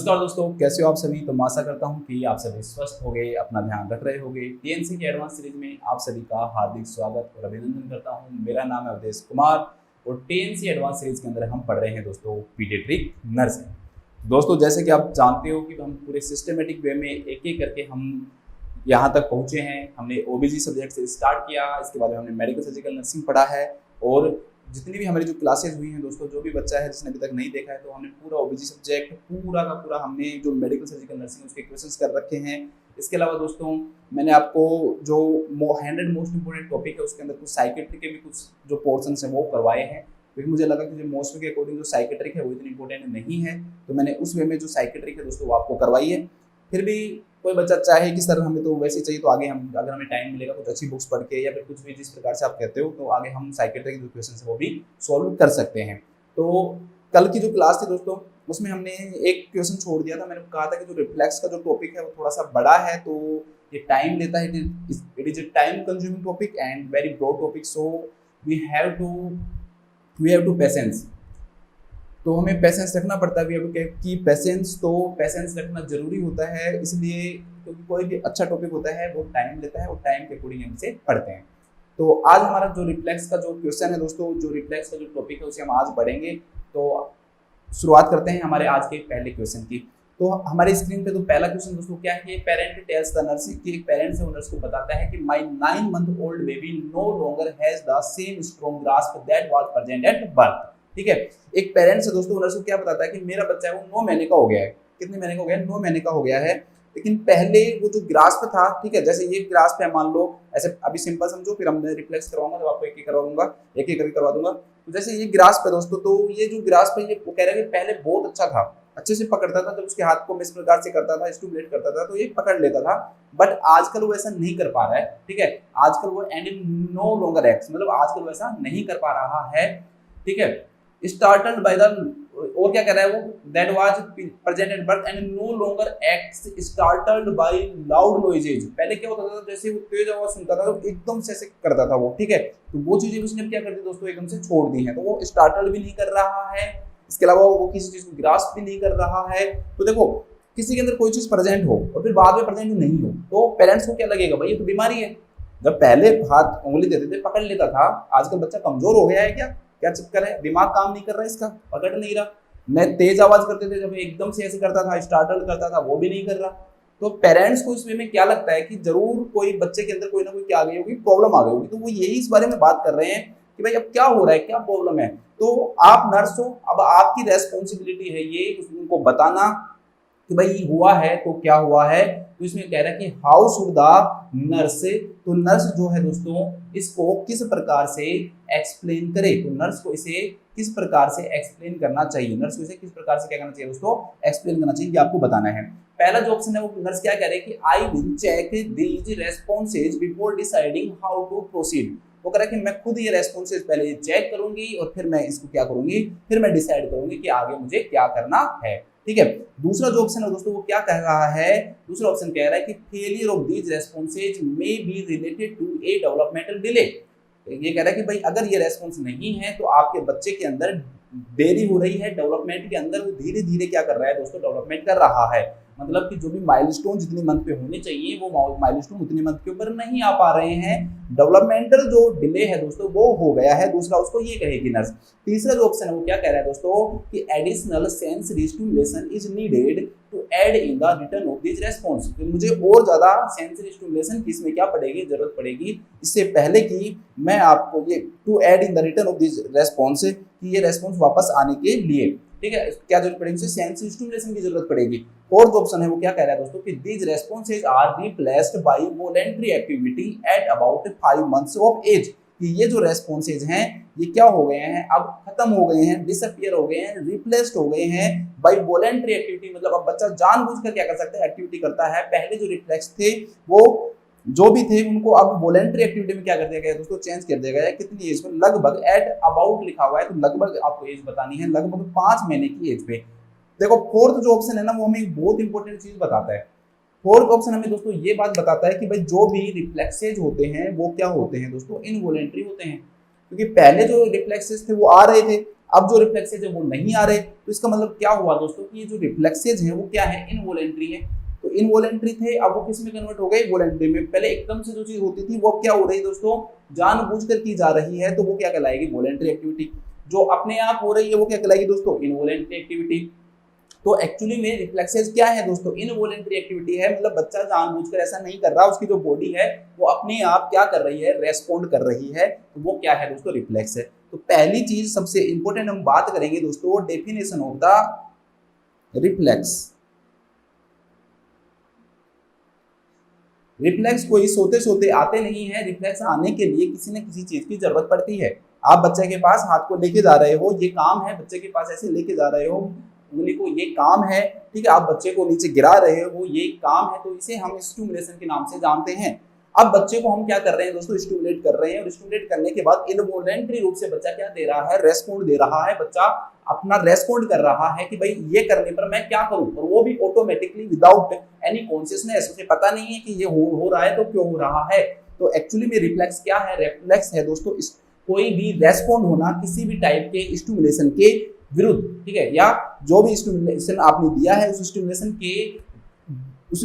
नमस्कार दोस्तों, कैसे हो आप सभी। तो मैं आशा करता हूं कि आप सभी स्वस्थ होंगे, अपना ध्यान रख रहे होंगे। टीएनसी की एडवांस सीरीज में आप सभी का हार्दिक स्वागत और अभिनंदन करता हूं। मेरा नाम है अवधेश कुमार और टीएनसी एडवांस सीरीज के अंदर हम पढ़ रहे हैं दोस्तों पीडियाट्रिक नर्सिंग। दोस्तों जैसे कि आप जानते हो कि हम पूरे सिस्टमेटिक वे में एक एक करके हम यहाँ तक पहुँचे हैं। हमने ओबीजी सब्जेक्ट से स्टार्ट किया, इसके बाद हमने मेडिकल सर्जिकल नर्सिंग पढ़ा है और जितनी भी हमारी जो क्लासेज हुई हैं दोस्तों, जो भी बच्चा है जिसने अभी तक नहीं देखा है, तो हमने पूरा ओबीजी सब्जेक्ट पूरा का पूरा हमने जो मेडिकल सर्जिकल नर्सिंग उसके क्वेश्चंस कर रखे हैं। इसके अलावा दोस्तों मैंने आपको जो 100 मोस्ट इंपोर्टेंट टॉपिक है उसके अंदर कुछ साइकेट्रिक के भी कुछ जो पोर्शन है वो करवाए हैं, क्योंकि मुझे लगा कि जो मौसम के अकॉर्डिंग जो साइकेट्रिक है वो इतनी इंपॉर्टेंट नहीं है, तो मैंने उस वे में जो साइकेट्रिक है दोस्तों वो आपको करवाई है। फिर भी कोई बच्चा चाहे कि सर हमें तो वैसे चाहिए, तो आगे हम अगर हमें टाइम मिलेगा कुछ अच्छी बुक्स पढ़ के या फिर कुछ भी जिस प्रकार से आप कहते हो, तो आगे हम साइकेट्रिक जो क्वेश्चन है वो भी सॉल्व कर सकते हैं। तो कल की जो क्लास थी दोस्तों उसमें हमने एक क्वेश्चन छोड़ दिया था। मैंने कहा था कि जो रिफ्लेक्स का जो टॉपिक है वो थोड़ा सा बड़ा है, तो ये टाइम लेता है। It is a time consuming topic and very broad topic, so we have to patience. तो हमें पेशेंस रखना पड़ता है कि पेशेंस रखना जरूरी होता है, इसलिए क्योंकि कोई भी अच्छा टॉपिक होता है वो टाइम लेता है और टाइम के अकॉर्डिंग हम इसे पढ़ते हैं। तो आज हमारा जो रिफ्लेक्स का जो क्वेश्चन है दोस्तों, जो रिफ्लेक्स का जो टॉपिक है उसे हम आज पढ़ेंगे। तो शुरुआत करते हैं हमारे आज के पहले क्वेश्चन की। तो हमारी स्क्रीन पे तो पहला क्वेश्चन दोस्तों क्या है, पेरेंट टेल्स द नर्स, कि एक पेरेंट्स है वो नर्स को बताता है कि my 9 month old baby no longer has the same strong grasp that was present at birth. ठीक है, एक पेरेंट्स है दोस्तों नर्स को क्या बताता है कि मेरा बच्चा है वो 9 महीने का हो गया है। कितने महीने का हो गया है? 9 महीने का हो गया है। लेकिन पहले वो जो ग्रास्प था, ठीक है, जैसे ये ग्रास्प है मान लो, ऐसे अभी सिंपल समझो, फिर हम रिफ्लेक्स करवाऊंगा तो आपको एक एक करवा दूंगा, एक एक करके करवा दूंगा। तो जैसे ये ग्रास्प है दोस्तों, तो ये जो ग्रास्प है ये वो कह रहा है कि पहले बहुत अच्छा था, अच्छे से पकड़ता था, जब उसके हाथ को मैं इस प्रकार से करता था, स्टिमुलेट करता था तो ये पकड़ लेता था। बट आजकल वो ऐसा नहीं कर पा रहा है। ठीक है, आजकल वो एंड नो लॉन्गर एक्ट्स, मतलब आजकल वो ऐसा नहीं कर पा रहा है। ठीक है, स्टार्टल्ड बाय द, और क्या कह रहा है वो, that was present at birth and no longer acts startled by loud noises. पहले क्या होता था, जैसे वो तेज आवाज सुनता था तो एकदम से ऐसे करता था वो। ठीक है, तो वो चीजें उसने क्या कर दी दोस्तों, एकदम से छोड़ दी है। तो वो स्टार्टल्ड भी नहीं कर रहा है, इसके अलावा वो किसी चीज को ग्रास्प भी नहीं कर रहा है। तो देखो, किसी के अंदर कोई चीज प्रेजेंट हो और फिर बाद में प्रेजेंट नहीं हो, तो पेरेंट्स को क्या लगेगा, भाई ये तो बीमारी है। जब पहले हाथ उंगली देते थे पकड़ लेता था, आजकल बच्चा कमजोर हो गया है क्या चक्कर है, दिमाग काम नहीं कर रहा है इसका, पकड़ नहीं रहा। मैं तेज आवाज करते थे, जब एकदम से ऐसे करता था, स्टार्टल करता था, वो भी नहीं कर रहा। तो पेरेंट्स को इस वे में क्या लगता है कि जरूर कोई बच्चे के अंदर कोई ना कोई क्या आ गई होगी, प्रॉब्लम आ गई होगी। तो वो यही इस बारे में बात कर रहे हैं कि भाई अब क्या हो रहा है, क्या प्रॉब्लम है। तो आप नर्स हो, अब आपकी रेस्पॉन्सिबिलिटी है ये उनको बताना कि भाई हुआ है तो क्या हुआ है। तो इसमें कह रहा है कि हाउ शुड द नर्स, तो नर्स जो है दोस्तों इसको किस प्रकार से एक्सप्लेन करे, तो नर्स को इसे किस प्रकार से एक्सप्लेन करना चाहिए, नर्स को इसे किस प्रकार से क्या करना चाहिए दोस्तों, एक्सप्लेन करना चाहिए, ये आपको बताना है। पहला जो ऑप्शन है वो नर्स क्या कह रहे हैं कि I will check these responses before deciding how to proceed. वो कह रहा है कि मैं खुद ये रेस्पॉन्सेज पहले चेक करूंगी और फिर मैं इसको क्या करूंगी, फिर मैं डिसाइड करूंगी कि आगे मुझे क्या करना है। ठीक है, दूसरा जो ऑप्शन है दोस्तों वो क्या कह रहा है, दूसरा ऑप्शन कह रहा है कि failure of these responses may be related to a developmental delay. ये कह रहा है कि भाई अगर ये रेस्पॉन्स नहीं है तो आपके बच्चे के अंदर देरी हो रही है, डेवलपमेंट के अंदर वो धीरे धीरे क्या कर रहा है दोस्तों, डेवलपमेंट कर रहा है। मतलब कि जो भी माइलस्टोन जितनी मंथ पे होने चाहिए वो माइलस्टोन उतनी मंथ के ऊपर नहीं आ पा रहे हैं, डेवलपमेंटल जो डिले है दोस्तों वो हो गया है। दूसरा उसको ये कहेगी नर्स। तीसरा जो ऑप्शन है वो क्या कह रहा है दोस्तों कि additional sensory stimulation is needed to add in the return of this response. तो मुझे और ज्यादा सेंसरी स्टिमुलेशन की इसमें क्या पड़ेगी, जरूरत पड़ेगी, इससे पहले कि मैं आपको ये to add in the return of this response, कि ये रेस्पॉन्स वापस आने के लिए, ठीक है, क्या जरूरत पड़ेगी, सेंसरी स्टिमुलेशन की जरूरत पड़ेगी। फोर्थ ऑप्शन है वो क्या कह रहा है दोस्तों कि these responses are replaced by voluntary activity at about 5 months of age. कि ये जो रेस्पॉन्सेज हैं ये क्या हो गए हैं, अब खत्म हो गए हैं, डिसअपियर हो गए हैं, रिप्लेस्ड हो गए हैं बाय वॉलंटरी एक्टिविटी। मतलब अब बच्चा जानबूझकर क्या कर सकता है, एक्टिविटी करता है। पहले जो रिफ्लेक्स थे वो जो भी थे उनको अब वॉलंटरी एक्टिविटी में क्या कर दिया गया है दोस्तों, चेंज कर दिया गया है। कितनी एज में, लगभग एट अबाउट लिखा हुआ है, तो लगभग आपको एज बतानी है, लगभग 5 महीने की एज पे। देखो फोर्थ जो ऑप्शन है ना वो हमें एक बहुत इंपॉर्टेंट चीज बताता है। फोर्थ ऑप्शन हमें दोस्तों ये बात बताता है कि भाई जो भी रिफ्लेक्सेज होते हैं वो क्या होते हैं दोस्तों, इनवॉलेंटरी होते हैं। क्योंकि पहले जो रिफ्लेक्सेज थे वो आ रहे थे, अब जो रिफ्लेक्सेज है वो नहीं आ रहे, तो इसका मतलब क्या हुआ दोस्तों कि ये जो रिफ्लेक्सेज है वो क्या है, इनवॉलेंट्री है। तो इनवॉलेंट्री थे, अब वो किस में कन्वर्ट हो गए, वॉलेंट्री में। पहले एकदम से जो चीज होती थी वो क्या हो रही है दोस्तों, जानबूझकर की जा रही है, तो वो क्या कहलाएगी, वॉलेंट्री एक्टिविटी। जो अपने आप हो रही है वो क्या कहलाएगी दोस्तों, इनवॉलेंट्री एक्टिविटी। तो एक्चुअली में रिफ्लेक्सेस क्या है दोस्तों, इनवॉलेंट्री एक्टिविटी है, मतलब बच्चा जानबूझकर ऐसा नहीं कर रहा, उसकी जो बॉडी है वो अपने आप क्या कर रही है, रेस्पॉन्ड कर रही है, तो वो क्या है दोस्तों, रिफ्लेक्स है। तो पहली चीज सबसे इंपॉर्टेंट हम बात करेंगे दोस्तों, definition of the reflex. Reflex कोई सोते सोते आते नहीं है, रिफ्लेक्स आने के लिए किसी न किसी चीज की जरूरत पड़ती है। आप बच्चे के पास हाथ को लेके जा रहे हो, ये काम है, बच्चे के पास ऐसे लेके जा रहे हो उंगली को, ये काम है, ठीक है। आप बच्चे को नीचे गिरा रहे हो, ये काम है, तो इसे हम स्टिमुलेशन के नाम से जानते हैं। अब बच्चे को हम क्या कर रहे हैं दोस्तों, स्टिमुलेट कर रहे हैं, और स्टिमुलेट करने के बाद इनवॉलेंटरी रूप से बच्चा क्या दे रहा है, रेस्पॉन्ड दे रहा है। बच्चा अपना रेस्पॉन्ड कर रहा है कि भाई ये करने पर मैं क्या करूं, और वो भी ऑटोमेटिकली विदाउट एनी कॉन्शियसनेस, उसे पता नहीं है कि ये हो रहा है तो क्यों हो रहा है। तो एक्चुअली में रिफ्लेक्स क्या है, रिफ्लेक्स है दोस्तों कोई भी रेस्पॉन्ड होना किसी भी टाइप के स्टिमुलेशन के विरुद्ध, ठीक है, या जो भी स्टिमुलेशन आपने दिया है उस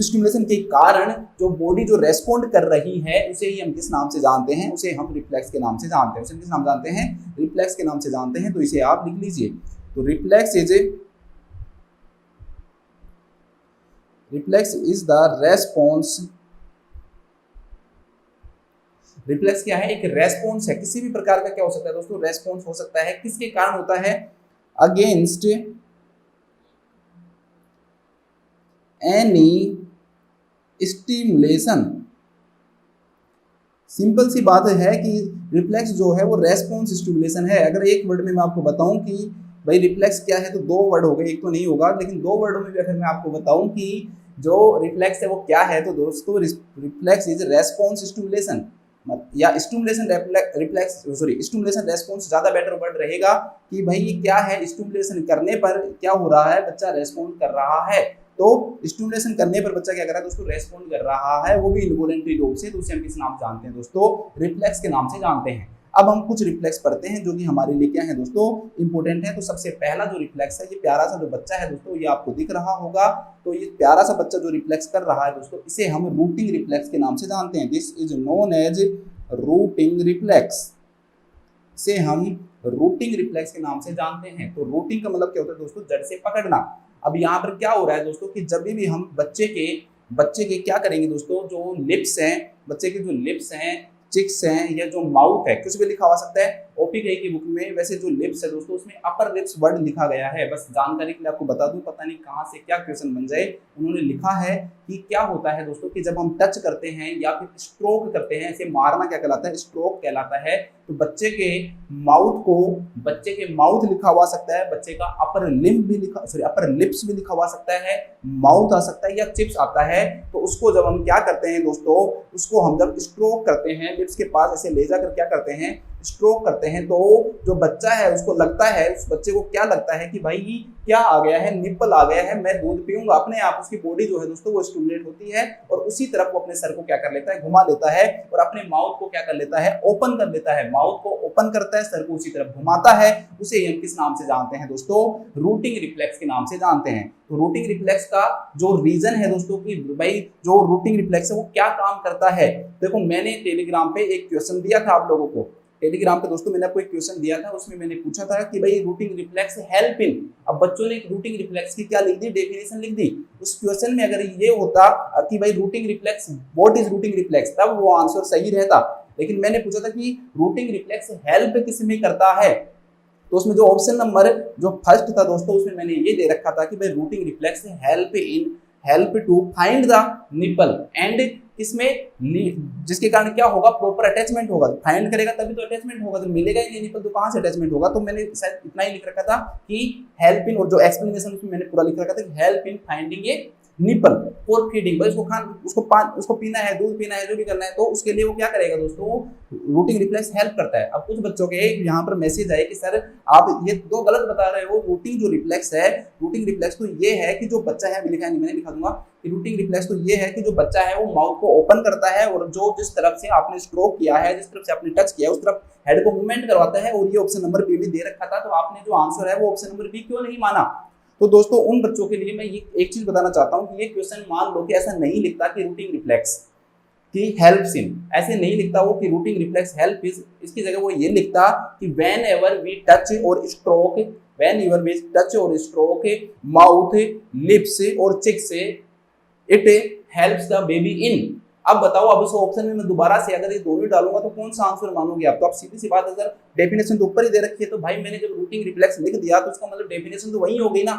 स्टिमुलेशन के कारण जो बॉडी जो रेस्पॉन्ड कर रही है उसे ही हम किस नाम से जानते हैं, उसे हम रिफ्लेक्स के नाम से जानते हैं। उसे किस नाम जानते हैं, रिफ्लेक्स के नाम से जानते हैं। तो इसे आप लिख लीजिए। तो reflex is the response. Reflex क्या है, एक रेस्पॉन्स है, किसी भी प्रकार का क्या हो सकता है दोस्तों, रेस्पॉन्स हो सकता है। किसके कारण होता है, अगेंस्ट एनी स्टिमुलेशन। सिंपल सी बात है कि रिफ्लेक्स जो है वो रेस्पॉन्स स्टिमुलेशन है। अगर एक वर्ड में मैं आपको बताऊं कि भाई रिफ्लेक्स क्या है, तो दो वर्ड हो गए, एक तो नहीं होगा, लेकिन दो वर्डों में भी अगर मैं आपको बताऊं कि जो रिफ्लेक्स है वो क्या है, तो दोस्तों रिफ्लेक्स इज रेस्पॉन्स स्टिमुलेशन, या stimulation reflex, sorry stimulation response ज्यादा बेटर वर्ड रहेगा कि भाई ये क्या है, स्टिमुलेशन करने पर क्या हो रहा है, बच्चा रेस्पॉन्ड कर रहा है। तो स्टिमुलेशन करने पर बच्चा क्या कर रहा है दोस्तों, रेस्पॉन्ड कर रहा है, वो भी इनवॉलेंटरी रूप से। तो उसे हम किस नाम जानते हैं दोस्तों, रिफ्लेक्स के नाम से जानते हैं। अब हम कुछ रिफ्लेक्स पढ़ते हैं जो कि हमारे लिए क्या है दोस्तों, इंपॉर्टेंट है। तो सबसे पहला जो रिफ्लेक्स है, ये प्यारा सा जो बच्चा है दोस्तों, ये आपको दिख रहा होगा। तो ये प्यारा सा बच्चा जो रिफ्लेक्स कर रहा है दोस्तों, इसे हम रूटिंग रिफ्लेक्स के नाम से जानते हैं। This is known as rooting reflex, से हम रूटिंग रिफ्लेक्स के नाम से जानते हैं। तो रूटिंग का मतलब क्या होता है दोस्तों, जड़ से पकड़ना। अब यहाँ पर क्या हो रहा है दोस्तों कि जब भी हम बच्चे के क्या करेंगे दोस्तों, जो लिप्स हैं, बच्चे के जो लिप्स हैं, चिक्स हैं, या जो माउथ है, कुछ भी लिखा हुआ सकता है। ओपी गई की बुक में वैसे जो लिप्स है दोस्तों, उसमें अपर लिप्स वर्ड लिखा गया है। बस जानकारी के लिए आपको बता दूं, पता नहीं कहाँ से क्या क्वेश्चन बन जाए। उन्होंने लिखा है कि क्या होता है दोस्तों कि जब हम टच करते हैं या फिर स्ट्रोक करते हैं, ऐसे मारना क्या कहलाता है, स्ट्रोक कहलाता है। तो बच्चे के माउथ लिखा हुआ सकता है, बच्चे का अपर लिप्स भी लिखा हुआ सकता है, माउथ आ सकता है, या चिप्स आता है। तो उसको जब हम क्या करते हैं दोस्तों, उसको हम जब स्ट्रोक करते हैं, लिप्स के पास ऐसे ले जाकर क्या करते हैं, स्ट्रोक करते हैं, तो जो बच्चा है उसको लगता है, उस बच्चे को क्या लगता है कि भाई क्या आ गया है, निप्पल आ गया है, मैं दूध पीऊंगा। अपने आप उसकी बॉडी जो है दोस्तों वो स्टिमुलेट होती है, और उसी तरफ वो अपने सर को क्या कर लेता है, घुमा लेता है, और अपने माउथ को क्या कर लेता है, ओपन कर लेता है। माउथ को ओपन करता है, सर को उसी तरफ घुमाता है। उसे हम किस नाम से जानते हैं दोस्तों, रूटिंग रिफ्लेक्स के नाम से जानते हैं। तो रूटिंग रिफ्लेक्स का जो रीजन है दोस्तों कि भाई जो रूटिंग रिफ्लेक्स है वो क्या काम करता है। देखो मैंने टेलीग्राम पे एक क्वेश्चन दिया था आप लोगों को, टेलीग्राम पे दोस्तों मैंने आपको एक क्वेश्चन दिया था, उसमें मैंने पूछा था कि भाई रूटिंग रिफ्लेक्स हेल्प इन। अब बच्चों ने रूटिंग रिफ्लेक्स की क्या लिख दी, डेफिनेशन लिख दी। उस क्वेश्चन में अगर ये होता कि भाई rooting reflex, what is routing reflex, तब वो आंसर सही रहता। लेकिन मैंने पूछा था कि रूटिंग रिफ्लेक्स हेल्प किस में करता है, तो उसमें जो ऑप्शन नंबर जो फर्स्ट था दोस्तों, उसमें मैंने ये दे रखा था कि भाई rooting reflex help to find the nipple and इसमें जिसके कारण क्या होगा, प्रॉपर अटैचमेंट होगा। फाइंड करेगा तभी तो अटैचमेंट होगा, तो मिलेगा ही नहीं निपल तो कहां से अटैचमेंट होगा। तो मैंने शायद इतना ही लिख रखा था कि हेल्प इन, और जो एक्सप्लेनेशन उसमें मैंने पूरा लिख रखा था कि help in finding A nipple for feeding, भाई उसको पीना है, दूध पीना है, जो भी करना है, तो उसके लिए वो क्या करेगा दोस्तों, रूटिंग रिफ्लेक्स हेल्प करता है। अब कुछ बच्चों के यहाँ पर मैसेज आए कि सर आप ये तो गलत बता रहे हो, रूटिंग जो रिफ्लेक्स है, रूटिंग रिफ्लेक्स तो ये है कि जो बच्चा है, लिखा नहीं, मैंने लिखा दूंगा कि रूटिंग रिफ्लेक्स तो ये है कि जो बच्चा है वो माउथ को ओपन करता है और जो जिस तरफ से आपने स्ट्रोक किया है, जिस तरफ से आपने टच किया, उस तरफ हेड को मूवमेंट करवाता है। और ये ऑप्शन नंबर बी भी दे रखा था, तो आपने जो आंसर है वो ऑप्शन नंबर बी क्यों नहीं माना। तो दोस्तों उन बच्चों के लिए मैं ये एक चीज बताना चाहता हूँ कि ये क्वेश्चन मान लो कि ऐसा नहीं लिखता कि रूटिंग रिफ्लेक्स की हेल्प्स इन, ऐसे नहीं लिखता वो कि रूटिंग रिफ्लेक्स हेल्प इज, इसकी जगह वो ये लिखता कि व्हेन एवर वी टच और stroke, whenever we touch और स्ट्रोक माउथ, लिप्स और cheeks, it helps the baby in. अब बताओ, अब इस ऑप्शन में मैं दोबारा से अगर ये दोनों डालूंगा तो कौन सा आंसर मानोगे आप। तो आप सीधी सी बात, अगर डेफिनेशन तो ऊपर ही दे रखी है, तो भाई मैंने जब रूटिंग रिफ्लेक्स लिख दिया तो उसका मतलब डेफिनेशन तो वही हो गई ना।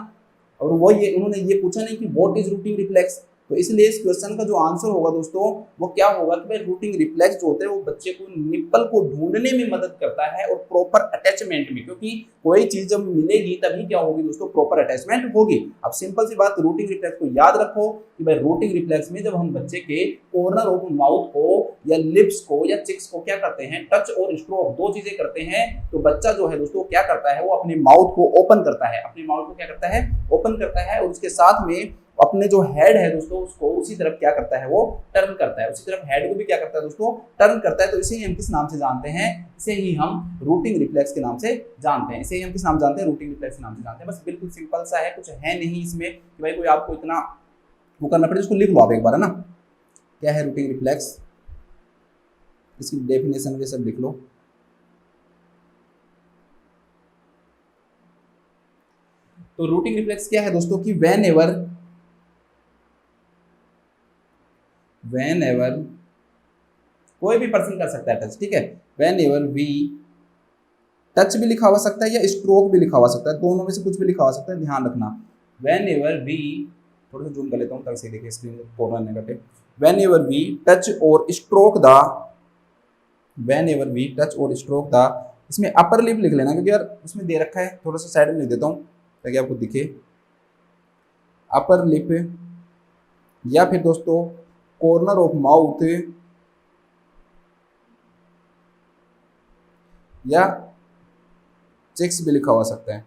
और वो ये उन्होंने ये पूछा नहीं कि व्हाट इज रूटिंग रिफ्लेक्स, तो इसलिए इस क्वेश्चन का जो आंसर होगा दोस्तों वो क्या होगा कि भाई रूटिंग रिफ्लेक्स जो होते हैं वो बच्चे को निप्पल को ढूंढने में मदद करता है और प्रॉपर अटैचमेंट में, क्योंकि कोई चीज जब मिलेगी तभी क्या होगी दोस्तों, प्रॉपर अटैचमेंट होगी। अब सिंपल सी बात, रूटिंग रिफ्लेक्स को याद रखो कि भाई रूटिंग रिफ्लेक्स में जब हम बच्चे के कॉर्नर ऑफ माउथ को या लिप्स को या चिक्स को क्या करते हैं, टच और स्ट्रोक, दो चीजें करते हैं, तो बच्चा जो है दोस्तों क्या करता है, वो अपने माउथ को ओपन करता है, अपने माउथ को क्या करता है, ओपन करता है, और उसके साथ में अपने जो हेड है दोस्तों उसको उसी तरफ क्या करता है, वो टर्न करता है, उसी तरफ हेड को भी क्या करता है दोस्तों, टर्न करता है। तो इसे ही हम किस नाम से जानते हैं, इसे ही हम रूटिंग रिफ्लेक्स के नाम से जानते हैं, इसे ही हम किस नाम जानते हैं, रूटिंग रिफ्लेक्स के नाम से जानते हैं। बस बिल्कुल सिंपल सा है, कुछ है नहीं इसमें कि भाई कोई आपको इतना वो करना पड़े। इसको लिख लो आप एक बार, है ना, क्या है रूटिंग रिफ्लेक्स, इसकी डेफिनेशन ये सब लिख लो। तो रूटिंग रिफ्लेक्स क्या है दोस्तों कि व्हेन एवर कोई भी पर्सन कर सकता है टच, ठीक है, व्हेन एवर वी, टच भी लिखा हुआ सकता है या स्ट्रोक भी लिखा हुआ सकता है, दोनों में से कुछ भी लिखा हुआ सकता है, ध्यान रखना। व्हेन एवर वी, थोड़ा सा जूम कर लेता हूँ ताकि सही देखिए स्क्रीन कॉर्नर न कटे। व्हेन एवर वी टच और stroke the, whenever we touch और स्ट्रोक द, इसमें अपर लिप लिख लेना क्योंकि यार उसमें दे रखा है, थोड़ा सा साइड में लिख देता हूँ ताकि आपको दिखे। अपर लिप या फिर दोस्तों कॉर्नर ऑफ माउथ या चिक्स भी लिखा हो सकता है,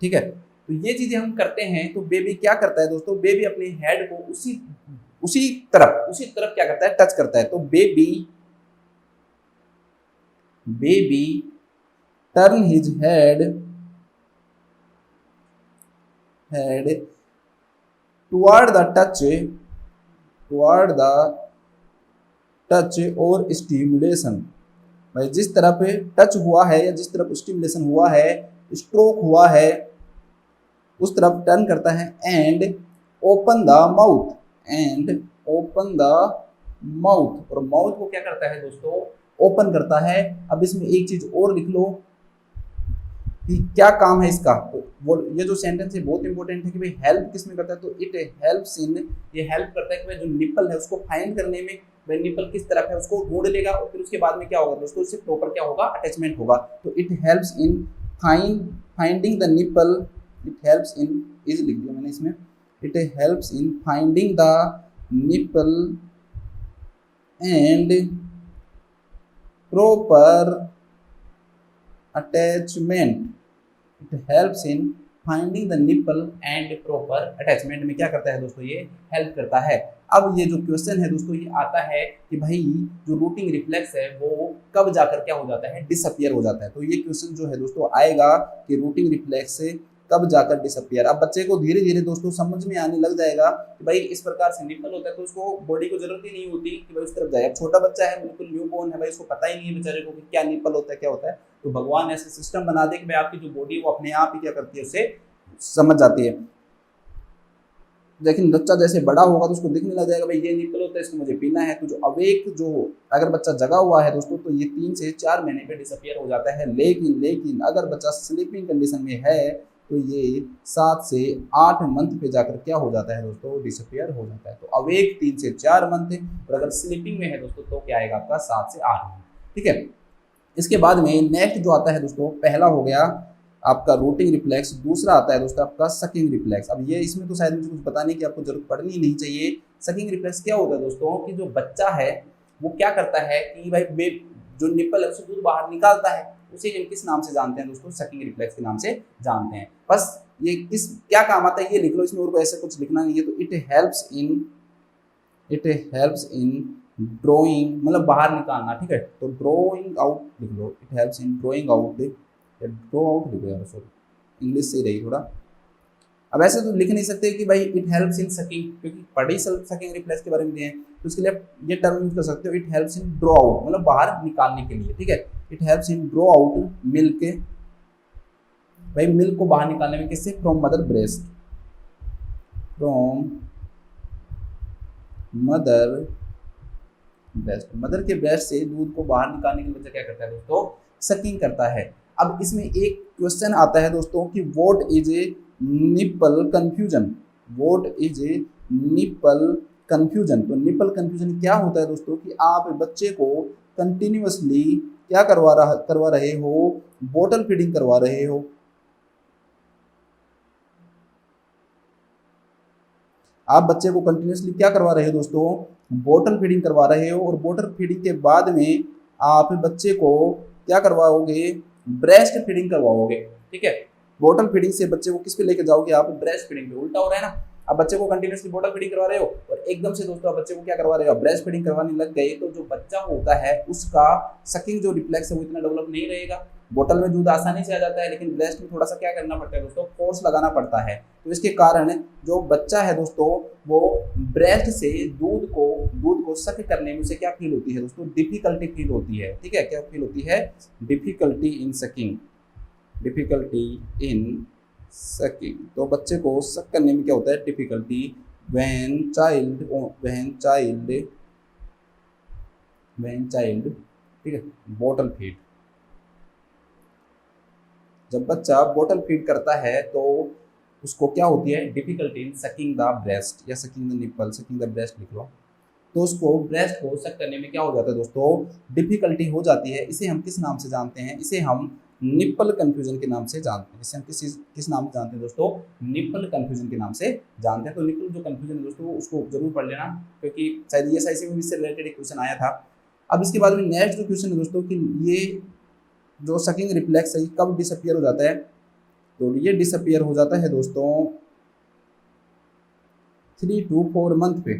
ठीक है। तो ये चीजें हम करते हैं। तो बेबी क्या करता है दोस्तों, बेबी अपने हेड को उसी तरफ क्या करता है, टच करता है। तो baby turn his head toward the touch और स्टिमुलेशन, भाई जिस तरफ टच हुआ है या जिस तरफ स्टिमुलेशन हुआ है, स्ट्रोक हुआ है, उस तरफ टर्न करता है। एंड ओपन द माउथ, और माउथ को क्या करता है दोस्तों, ओपन करता है। अब इसमें एक चीज और लिख लो कि क्या काम है इसका। तो वो ये जो सेंटेंस है बहुत इंपॉर्टेंट है कि भाई हेल्प किस में करता है, तो इट हेल्प्स इन, ये हेल्प करता है कि भाई जो निपल है उसको फाइंड करने में, भाई निपल किस तरफ है उसको ढूंढ लेगा, और फिर उसके बाद में क्या होगा दोस्तों, उससे प्रॉपर क्या होगा, अटैचमेंट होगा। तो it helps in finding the nipple, it helps in, is लिख दिया मैंने इसमें, it helps in finding the nipple and proper attachment, it helps in finding the nipple and proper attachment में क्या करता है दोस्तों, ये हेल्प करता है। अब ये जो क्वेश्चन है दोस्तों ये आता है कि भाई जो रूटिंग रिफ्लेक्स है वो कब जाकर क्या हो जाता है, डिसअपियर हो जाता है। तो ये क्वेश्चन जो है दोस्तों आएगा कि रूटिंग रिफ्लेक्स कब जाकर डिसअपियर। अब बच्चे को धीरे धीरे दोस्तों समझ में आने लग जाएगा कि भाई इस प्रकार से निपल होता है, तो उसको बॉडी को जरूरत ही नहीं होती कि भाई उस तरफ जाए। अब छोटा बच्चा है, बिल्कुल न्यू बोर्न है, भाई उसको पता ही नहीं है बेचारे को कि क्या निपल होता है, क्या होता है। तो भगवान ऐसे सिस्टम बना दे कि भाई आपकी जो बॉडी वो अपने आप ही क्या करती है, उससे समझ जाती है। लेकिन बच्चा जैसे बड़ा होगा तो उसको दिखने लग जाएगा भाई ये निपल होता है, इसको मुझे पीना है। तो जो अवेक जो अगर बच्चा जगा हुआ है दोस्तों तो ये 3 से 4 महीने पे डिसअपियर हो जाता है। लेकिन अगर बच्चा स्लीपिंग कंडीशन में है तो ये 7 से 8 मंथ पे जाकर क्या हो जाता है दोस्तों, डिसअपियर हो जाता है। तो अवेक 3 से 4 मंथ, और अगर स्लीपिंग में है दोस्तों तो क्या आएगा आपका 7 से 8 मंथ, ठीक है। इसके बाद में नेक्स्ट जो आता है दोस्तों, पहला हो गया आपका रूटिंग रिफ्लेक्स, दूसरा आता है दोस्तों आपका सकिंग रिफ्लेक्स। अब ये इसमें तो शायद मुझे कुछ बताने की आपको जरूरत पड़नी ही नहीं चाहिए। सकिंग रिफ्लेक्स क्या होता है दोस्तों कि जो बच्चा है वो क्या करता है कि भाई जो निप्पल है उससे दूध बाहर निकालता है, उसे हम किस नाम से जानते हैं दोस्तों? सकिंग रिफ्लेक्स के नाम से जानते हैं। बस ये किस क्या काम आता है ये लिख लो, इसमें और ऐसे कुछ लिखना नहीं है। तो इट हेल्प्स इन ड्रॉइंग, मतलब बाहर निकालना, ठीक है। तो ड्रॉइंग आउट लिख लो, it helps in drawing out, draw out लिखो यार, सॉरी इंग्लिश से रही थोड़ा। अब ऐसे तो लिख नहीं सकते कि भाई इट हेल्प्स इन सकिंग, क्योंकि पढ़ी सकिंग रिफ्लेक्स के बारे में दिए हैं, तो उसके लिए आप ये टर्म यूज कर सकते हो, it helps in draw out, मतलब बाहर निकालने के लिए, ठीक है। It helps in draw out milk, भाई मिल्क को बाहर निकालने में किससे? From mother breast, from mother breast, mother के ब्रेस्ट से दूध को बाहर निकालने के लिए बच्चा क्या करता है दोस्तों? सकिंग करता है। अब इसमें एक क्वेश्चन आता है दोस्तों कि what is a nipple confusion, what is a nipple confusion. तो निप्पल कंफ्यूजन क्या होता है दोस्तों कि आप बच्चे को कंटिन्यूअसली क्या करवा रहे हो? बोतल फीडिंग करवा रहे हो। आप बच्चे को कंटिन्यूअसली क्या करवा रहे हो दोस्तों? बोतल फीडिंग करवा रहे हो, और बोतल फीडिंग के बाद में आप बच्चे को क्या करवाओगे? ब्रेस्ट फीडिंग करवाओगे, ठीक है। बोतल फीडिंग से बच्चे को किस पे लेके जाओगे? आप ब्रेस्ट फीडिंग पे। उल्टा हो रहा है ना, अब बच्चे को कंटिन्यूअसली बोतल फीडिंग करवा रहे हो और एकदम से दोस्तों आप बच्चे को क्या करवा रहे हो? ब्रेस्ट फीडिंग करवाने लग गए, तो जो बच्चा होता है उसका सकिंग जो रिफ्लेक्स है वो इतना डेवलप नहीं रहेगा। बोतल में दूध आसानी से आ जाता है, लेकिन ब्रेस्ट में थोड़ा सा क्या करना पड़ता है दोस्तों? फोर्स लगाना पड़ता है। तो इसके कारण जो बच्चा है दोस्तों वो ब्रेस्ट से दूध को सक करने में उसे क्या फील होती है दोस्तों? डिफिकल्टी फील होती है, ठीक है। क्या फील होती है? Difficulty in sucking, difficulty in sucking. तो बच्चे को सक करने में क्या होता है? डिफिकल्टी। व्हेन चाइल्ड, ठीक है, बोतल फीड, जब बच्चा बोतल फीड करता है तो उसको क्या होती है? Difficulty in sucking the breast या sucking the nipple, sucking the breast लिख लो। तो उसको ब्रेस्ट को सक करने में क्या हो जाता है दोस्तों? डिफिकल्टी हो जाती है। इसे हम किस नाम से जानते हैं? इसे हम निप्पल कंफ्यूजन के नाम से जानते हैं। इसे हम किस नाम से जानते हैं दोस्तों? निप्पल कंफ्यूजन के नाम से जानते हैं। तो निप्पल जो कंफ्यूजन है दोस्तों उसको जरूर पढ़ लेना, क्योंकि शायद ये SIC में इससे रिलेटेड एक क्वेश्चन आया था। अब इसके बाद में नेक्स्ट जो क्वेश्चन है दोस्तों कि ये जो सकिंग रिफ्लेक्स है कब डिसअपियर हो जाता है? तो ये डिसअपियर हो जाता है दोस्तों 3 to 4 मंथ पे।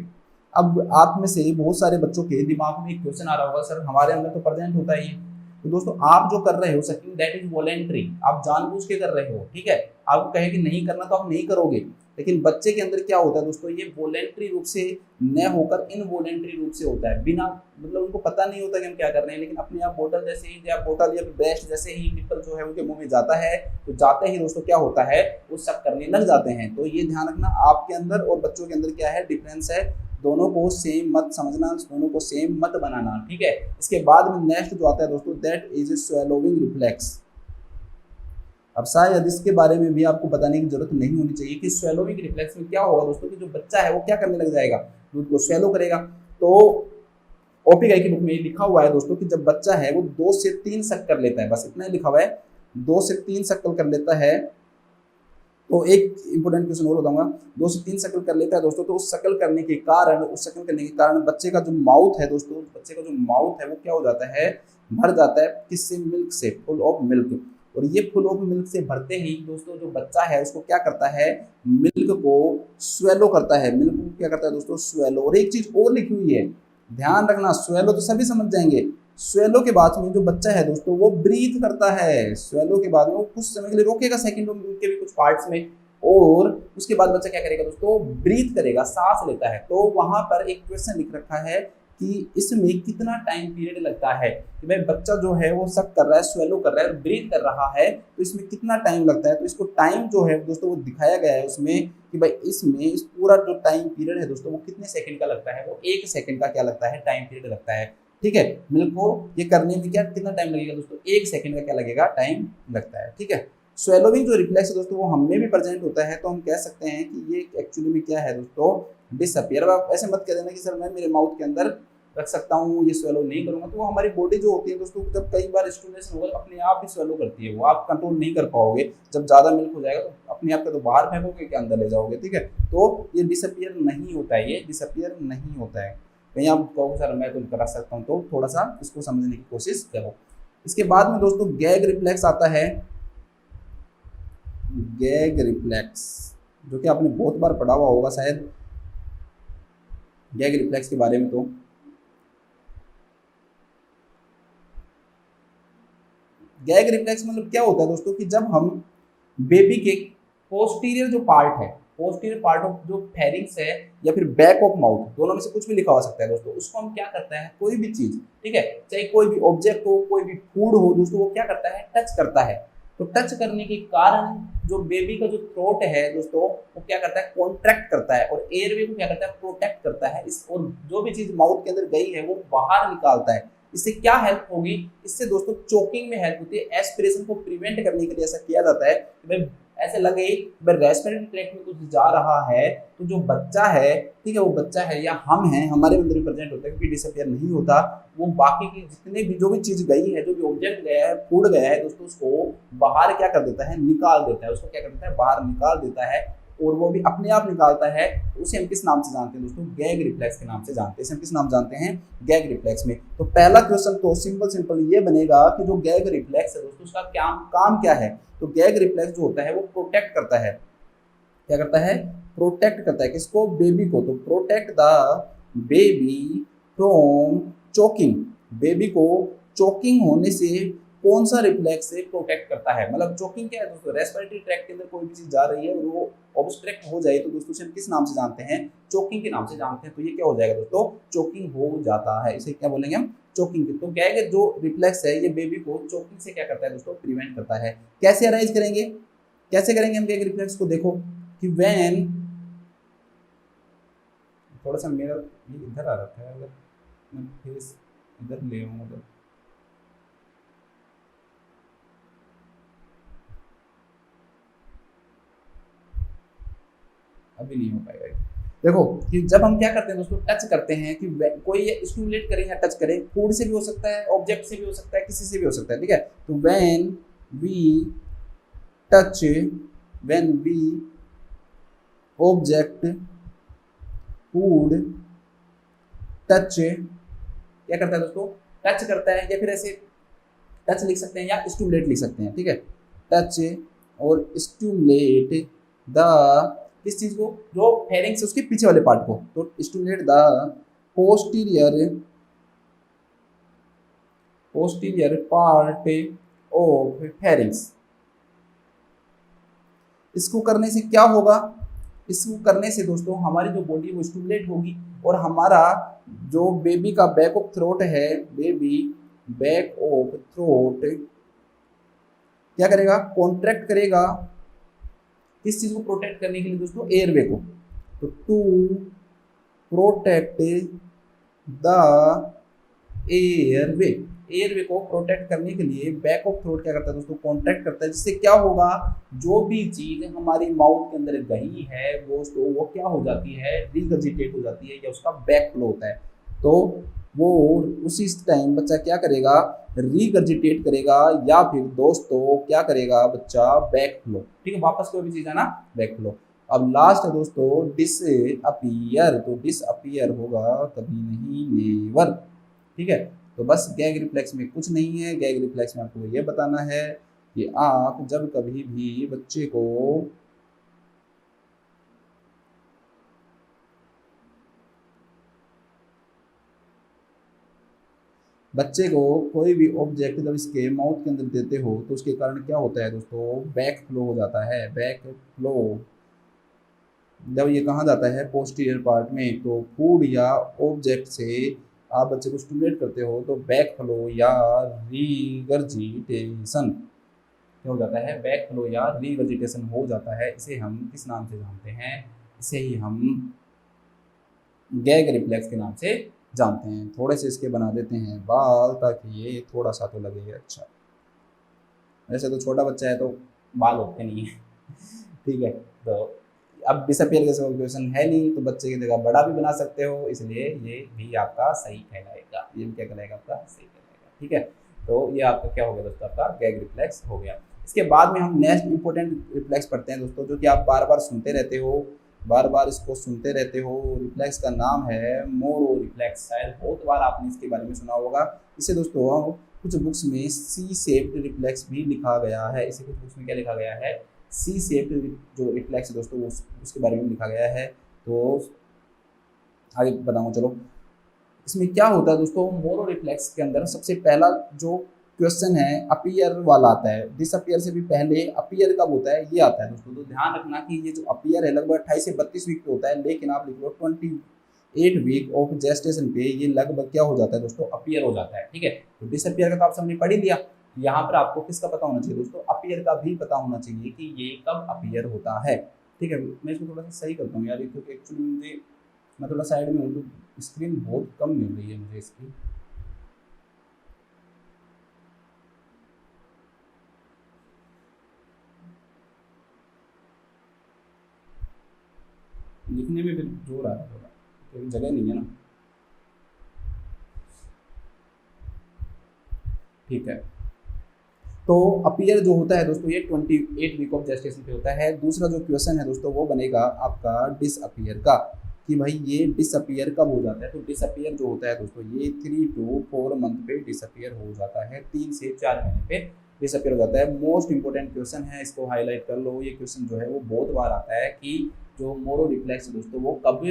अब आप में से बहुत सारे बच्चों के दिमाग में एक क्वेश्चन आ रहा होगा, सर हमारे अंदर तो प्रेजेंट होता ही है। तो दोस्तों आप जो कर रहे हो सकिंग दैट इज वॉलेंट्री, आप जानबूझ के कर रहे हो, ठीक है। आपको कहे कि नहीं करना तो आप नहीं करोगे, लेकिन बच्चे के अंदर क्या होता है दोस्तों? ये वॉलेंट्री रूप से न होकर इनवॉलेंट्री रूप से होता है, बिना मतलब उनको पता नहीं होता कि हम क्या कर रहे हैं, लेकिन अपने आप बोतल जैसे ही या बोतल या ब्रेस्ट जैसे ही निप्पल जो है उनके मुंह में जाता है, तो जाते ही दोस्तों क्या होता है? वो सक करने लग जाते हैं। तो ये ध्यान रखना, आपके अंदर और बच्चों के अंदर क्या है? डिफरेंस है। दोनों को सेम मत समझना, दोनों को सेम मत बनाना, ठीक है। इसके बाद में नेक्स्ट जो आता है दोस्तों दैट इज स्वेलोविंग रिफ्लेक्स। अब शायद इसके बारे में भी आपको बताने की जरूरत नहीं होनी चाहिए कि स्वेलोविंग रिफ्लेक्स में क्या होगा दोस्तों कि जो बच्चा है वो क्या करने लग जाएगा? दूध को स्वेलो करेगा। तो ओपीआई की बुक में लिखा हुआ है दोस्तों कि जब बच्चा है वो 2 से 3 शक कर लेता है, बस इतना ही लिखा हुआ है, 2 से 3 शक्ल कर लेता है। तो एक इंपॉर्टेंट क्वेश्चन और बताऊंगा, 2 से 3 शक्ल कर लेता है दोस्तों, तो उस शक्ल करने के कारण बच्चे का जो माउथ है दोस्तों, बच्चे का जो माउथ है वो क्या हो जाता है? भर जाता है। किससे? मिल्क से, फुल ऑफ मिल्क। और ये फुल ऑफ मिल्क से भरते ही दोस्तों जो बच्चा है उसको क्या करता है? मिल्क को स्वेलो करता है। मिल्क को क्या करता है दोस्तों? स्वेलो। और एक चीज और लिखी हुई है, ध्यान रखना, स्वेलो तो सभी समझ जाएंगे, स्वेलो के बाद में जो बच्चा है दोस्तों वो ब्रीथ करता है। स्वेलो के बाद में वो कुछ समय के लिए रोकेगा, सेकंडों के भी कुछ पार्ट्स में, और उसके बाद बच्चा क्या करेगा दोस्तों? ब्रीथ करेगा, सांस लेता है। तो वहां पर एक क्वेश्चन लिख रखा है कि इसमें कितना टाइम पीरियड लगता है कि भाई बच्चा जो है वो सक कर रहा है, स्वेलो कर रहा है, ब्रीथ कर रहा है, तो इसमें कितना टाइम लगता है? तो इसको टाइम जो है दोस्तों वो दिखाया गया है उसमें कि भाई इसमें इस पूरा जो टाइम पीरियड है दोस्तों वो कितने सेकंड का लगता है? वो 1 सेकंड का क्या लगता है? टाइम पीरियड लगता है, ठीक है। मिल्क को ये करने में क्या कितना टाइम लगेगा दोस्तों? 1 सेकंड का क्या लगेगा? टाइम लगता है, ठीक है। स्वेलोविंग जो रिफ्लेक्स है दोस्तों वो हमें भी प्रेजेंट होता है, तो हम कह सकते हैं कि ये एक्चुअली में क्या है दोस्तों? डिसअपियर। अब आप ऐसे मत कह देना कि सर मैं मेरे माउथ के अंदर रख सकता हूँ, ये स्वेलो नहीं करूँगा, तो वो हमारी बॉडी जो होती है दोस्तों, जब कई बार स्टिमुलेशन होगा अपने आप ही स्वेलो करती है, वो आप कंट्रोल नहीं कर पाओगे। जब ज़्यादा मिल्क हो जाएगा तो अपने आप का तो बाहर फेंकोगे कि अंदर ले जाओगे, ठीक है। तो ये डिसअपियर नहीं होता है, ये डिसअपियर नहीं होता है। कहीं आप कहो सर मैं तो करा सकता हूँ, तो थोड़ा सा इसको समझने की कोशिश करो। इसके बाद में दोस्तों गैग रिफ्लेक्स आता है। गैग रिफ्लेक्स जो कि आपने बहुत बार पढ़ा हुआ होगा शायद गैग रिफ्लेक्स के बारे में। तो गैग रिफ्लेक्स मतलब क्या होता है दोस्तों कि जब हम बेबी के पोस्टीरियर जो पार्ट है, पोस्टीरियर पार्ट ऑफ जो फेरिंग्स है या फिर बैक ऑफ माउथ, दोनों में से कुछ भी लिखा हो सकता है दोस्तों, उसको हम क्या करता है, कोई भी चीज, ठीक है, चाहे कोई भी ऑब्जेक्ट हो, कोई भी फूड हो दोस्तों, वो क्या करता है, टच करता है। तो टच करने के कारण जो बेबी का जो थ्रोट है दोस्तों, वो क्या करता है, कॉन्ट्रैक्ट करता है, और एयरवे को क्या करता है, प्रोटेक्ट करता है। इस और जो भी चीज माउथ के अंदर गई है वो बाहर निकालता है। इससे क्या हेल्प होगी, इससे दोस्तों चोकिंग में हेल्प होती है। एस्पिरेशन को प्रिवेंट करने के लिए ऐसा किया जाता है कि भाई ऐसे लगे भाई रेस्पिरेटरी ट्रैक्ट में कुछ जा रहा है, तो जो बच्चा है, ठीक है, वो बच्चा है या हम हैं, हमारे अंदर प्रेजेंट होता है, क्योंकि डिसअपियर नहीं होता, वो बाकी की जितने भी जो भी चीज गई है, जो भी ऑब्जेक्ट गया है, फूड गया है दोस्तों, उसको बाहर क्या कर देता है, निकाल देता है, उसको क्या कर देता है, बाहर निकाल देता है। और वो भी अपने आप निकालता है। तो उसे हम किस नाम से जानते हैं दोस्तों, गैग रिफ्लेक्स के नाम से जानते हैं। इसे हम किस नाम जानते हैं, गैग रिफ्लेक्स में। तो पहला क्वेश्चन तो सिंपल ये बनेगा कि जो गैग रिफ्लेक्स है दोस्तों, उसका क्या काम क्या है। तो गैग रिफ्लेक्स जो होता है वो प्रोटेक्ट करता है, क्या करता है, प्रोटेक्ट करता है किसको, बेबी को। तो protect the baby from choking, baby को चोकिंग होने से कौन सा रिफ्लेक्स से प्रोटेक्ट करता है। मतलब चोकिंग क्या है दोस्तों, रेस्पिरेटरी ट्रैक्ट के अंदर कोई भी चीज जा रही है और वो ऑब्स्ट्रक्ट हो जाए, तो दोस्तों हम किस नाम से जानते हैं, चोकिंग के नाम से जानते हैं। तो ये क्या हो जाएगा दोस्तों, चोकिंग हो जाता है, इसे क्या बोलेंगे हम, चोकिंग। तो गैग जो रिफ्लेक्स है ये बेबी को चोकिंग से क्या करता है दोस्तों, प्रिवेंट करता है। कैसे अराइज करेंगे, कैसे करेंगे हम गैग रिफ्लेक्स को, देखो कि व्हेन, थोड़ा सा मेरा ये इधर आ रखा है, अगर मैं फेस इधर ले आऊँ तो अभी नहीं हो पाएगा। देखो कि जब हम क्या करते हैं दोस्तों, टच करते हैं, कि कोई स्टिमुलेट करे या टच करे, फूड से भी हो सकता है, ऑब्जेक्ट से भी हो सकता है, किसी से भी हो सकता है, ठीक है। तो when we touch, when we object food touch, क्या करता है दोस्तों, टच करता है, या फिर ऐसे टच लिख सकते हैं या स्टिमुलेट लिख सकते हैं, ठीक है। टच और स्टिमुलेट द, किस चीज को, जो फेरिंग्स उसके पीछे वाले पार्ट को, तो stimulate the posterior part of pharynx. इसको करने से क्या होगा, इसको करने से दोस्तों हमारी जो बॉडी वो स्टिमुलेट होगी, और हमारा जो बेबी का बैक ऑफ थ्रोट है, बेबी बैक ऑफ थ्रोट क्या करेगा, कॉन्ट्रैक्ट करेगा, किस चीज को प्रोटेक्ट करने के लिए दोस्तों, एयरवे को। तो to protect the airway, airway को प्रोटेक्ट करने के लिए बैक ऑफ थ्रोट क्या करता है दोस्तों, कॉन्ट्रैक्ट करता है, जिससे क्या होगा, जो भी चीज हमारी माउथ के अंदर गई है वो क्या हो जाती है, रिगर्जिटेट हो जाती है, या उसका बैक फ्लो होता है। तो वो उसी टाइम बच्चा क्या करेगा, रिगर्जिटेट करेगा, या फिर दोस्तों क्या करेगा बच्चा, बैक फ्लो, ठीक है, वापस कोई भी चीज है ना, बैक फ्लो। अब लास्ट है दोस्तों डिसअपियर, तो डिसअपियर होगा कभी नहीं, नेवर, ठीक है। तो बस गैग रिफ्लेक्स में कुछ नहीं है, गैग रिफ्लेक्स में आपको ये बताना है कि आप जब कभी भी बच्चे को कोई भी ऑब्जेक्ट जब इसके माउथ के अंदर देते हो, तो उसके कारण क्या होता है दोस्तों, बैक फ्लो हो जाता है, बैक फ्लो। जब ये कहाँ जाता है, पोस्टीरियर पार्ट में, तो फूड या ऑब्जेक्ट से आप बच्चे को स्टिमुलेट करते हो, तो बैक फ्लो या रीगर्जिटेशन क्या हो जाता है, बैक फ्लो या रीगर्जिटेशन हो जाता है। इसे हम किस नाम से जानते हैं, इसे ही हम गैग रिफ्लेक्स के नाम से जानते हैं। थोड़े से इसके बना देते हैं बाल, ताकि ये थोड़ा सा तो लगे अच्छा। वैसे तो छोटा बच्चा है तो बाल होते नहीं है ठीक है। तो अब डिसअपियर जैसा कोई क्वेश्चन है नहीं, तो बच्चे की जगह बड़ा भी बना सकते हो, इसलिए ये भी आपका सही कहलाएगा। ये भी क्या कहलाएगा? आपका सही कहलाएगा। ठीक है, तो ये आपका क्या हो गया दोस्तों? आपका गैग रिफ्लेक्स हो गया। इसके बाद में हम नेक्स्ट इंपॉर्टेंट रिफ्लेक्स पढ़ते हैं दोस्तों, जो कि आप बार बार सुनते रहते हो, बार बार इसको सुनते रहते हो। रिफ्लेक्स का नाम है मोरो रिफ्लेक्स। शायद बहुत बार आपने इसके बारे में सुना होगा। इसे दोस्तों कुछ बुक्स में सी शेप्ड रिफ्लेक्स भी लिखा गया है। इसे कुछ बुक्स में क्या लिखा गया है? सी शेप्ड जो रिफ्लेक्स है दोस्तों, उसके बारे में लिखा गया है। तो आगे बताऊँ, चलो इसमें क्या होता है दोस्तों। मोरो रिफ्लेक्स के अंदर सबसे पहला जो क्वेश्चन है अपीयर वाला आता है। डिसअपियर से भी पहले अपीयर कब होता है? ये आता है दोस्तों। तो ध्यान रखना कि ये जो अपीयर है लगभग 28 से 32 वीक पे होता है, लेकिन आप लिख लो 28 वीक ऑफ जेस्टेशन पे ये लगभग क्या हो जाता है दोस्तों? अपीयर हो जाता है। ठीक है, तो डिसअपियर का तो आप सबने पढ़ ही लिया। यहाँ पर आपको किसका पता होना चाहिए दोस्तों? अपीयर का भी पता होना चाहिए कि ये कब अपीयर होता है। ठीक है, मैं इसको थोड़ा सा सही करता हूँ यार, क्योंकि एक्चुअली मुझे मैं थोड़ा साइड में हूँ तो स्क्रीन बहुत कम मिल रही है मुझे इसकी। लिखने में फिर जोर आ रहा है थोड़ा, क्योंकि जगह नहीं है ना। ठीक है, तो अपीयर जो होता है दोस्तों ये 28 वीक ऑफ जेस्टेशन पे होता है। दूसरा जो क्वेश्चन है दोस्तों वो बनेगा आपका डिसअपियर का, कि भाई ये डिसअपियर कब हो जाता है। तो डिसअपियर जो होता है दोस्तों ये 3 to 4 मंथ पे डिसअपियर हो जाता है। 3 से 4 महीने पे डिसअपियर हो जाता है। मोस्ट इंपॉर्टेंट क्वेश्चन है, इसको हाईलाइट कर लो। ये क्वेश्चन जो है वो बहुत बार आता है कि जो मोरो रिफ्लेक्स दोस्तों वो कब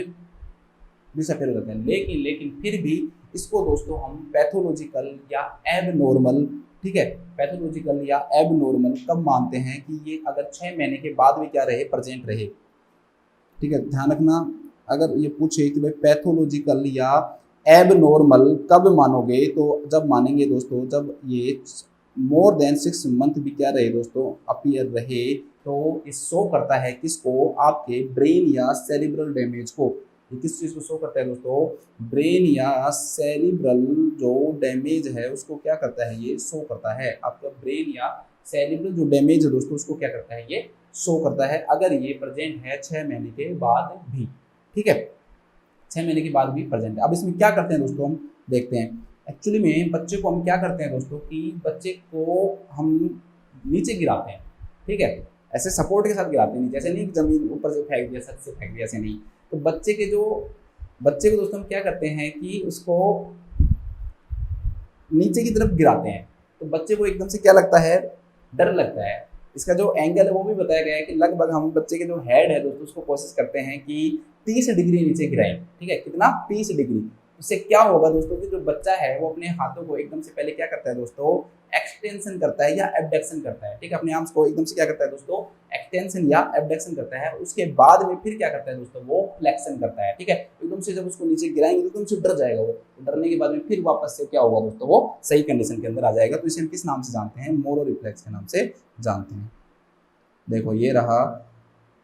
डिसअपियर हो जाते हैं। लेकिन फिर भी इसको दोस्तों हम पैथोलॉजिकल या एबनॉर्मल, ठीक है, पैथोलॉजिकल या एबनॉर्मल कब मानते हैं? कि ये अगर 6 महीने के बाद भी क्या रहे? प्रेजेंट रहे। ठीक है, ध्यान रखना, अगर ये पूछे कि भाई पैथोलॉजिकल या एबनॉर्मल कब मानोगे, तो जब मानेंगे दोस्तों जब ये मोर देन 6 मंथ भी क्या रहे दोस्तों? अपीयर रहे। तो ये शो करता है किसको? आपके ब्रेन या सेरिब्रल डैमेज को। ये किस चीज़ को शो करता है दोस्तों? ब्रेन या सेरिब्रल जो डैमेज है उसको क्या करता है? ये शो करता है। आपका ब्रेन या सेरिब्रल जो डैमेज है दोस्तों उसको क्या करता है? ये शो करता है, अगर ये प्रेजेंट है 6 महीने के बाद भी। ठीक है, 6 महीने के बाद भी प्रेजेंट है। अब इसमें क्या करते हैं दोस्तों, हम देखते हैं। एक्चुअली में बच्चे को हम क्या करते हैं दोस्तों कि बच्चे को हम नीचे गिराते हैं। ठीक है, ऐसे सपोर्ट के साथ गिराते हैं, जैसे नहीं जमीन ऊपर से फेंक दिया, छत से फेंक दिया, ऐसे नहीं। तो बच्चे को दोस्तों हम क्या करते हैं कि उसको नीचे की तरफ गिराते हैं। तो बच्चे को एकदम से क्या लगता है? डर लगता है। इसका जो एंगल है वो भी बताया गया है कि लगभग हम बच्चे के जो हेड है दोस्तों उसको कोशिश करते हैं कि 30 डिग्री नीचे गिराएं। ठीक है, कितना? 30 डिग्री। उससे क्या होगा दोस्तों कि जो बच्चा है वो अपने हाथों को एकदम से पहले क्या करता है दोस्तों? एक्सटेंशन करता है या एबडक्शन करता है। ठीक है, अपने आर्म्स को एकदम से क्या करता है दोस्तों? एक्सटेंशन या एबडक्शन करता है। उसके बाद में फिर क्या करता है दोस्तों? वो फ्लेक्शन करता है। ठीक है, एकदम से जब उसको नीचे गिराएंगे तो एकदम से डर जाएगा वो। डरने के बाद में फिर वापस से क्या होगा दोस्तों? वो सही कंडीशन के अंदर आ जाएगा। तो इसे हम किस नाम से जानते हैं? मोरो रिफ्लेक्स के नाम से जानते हैं। देखो ये रहा।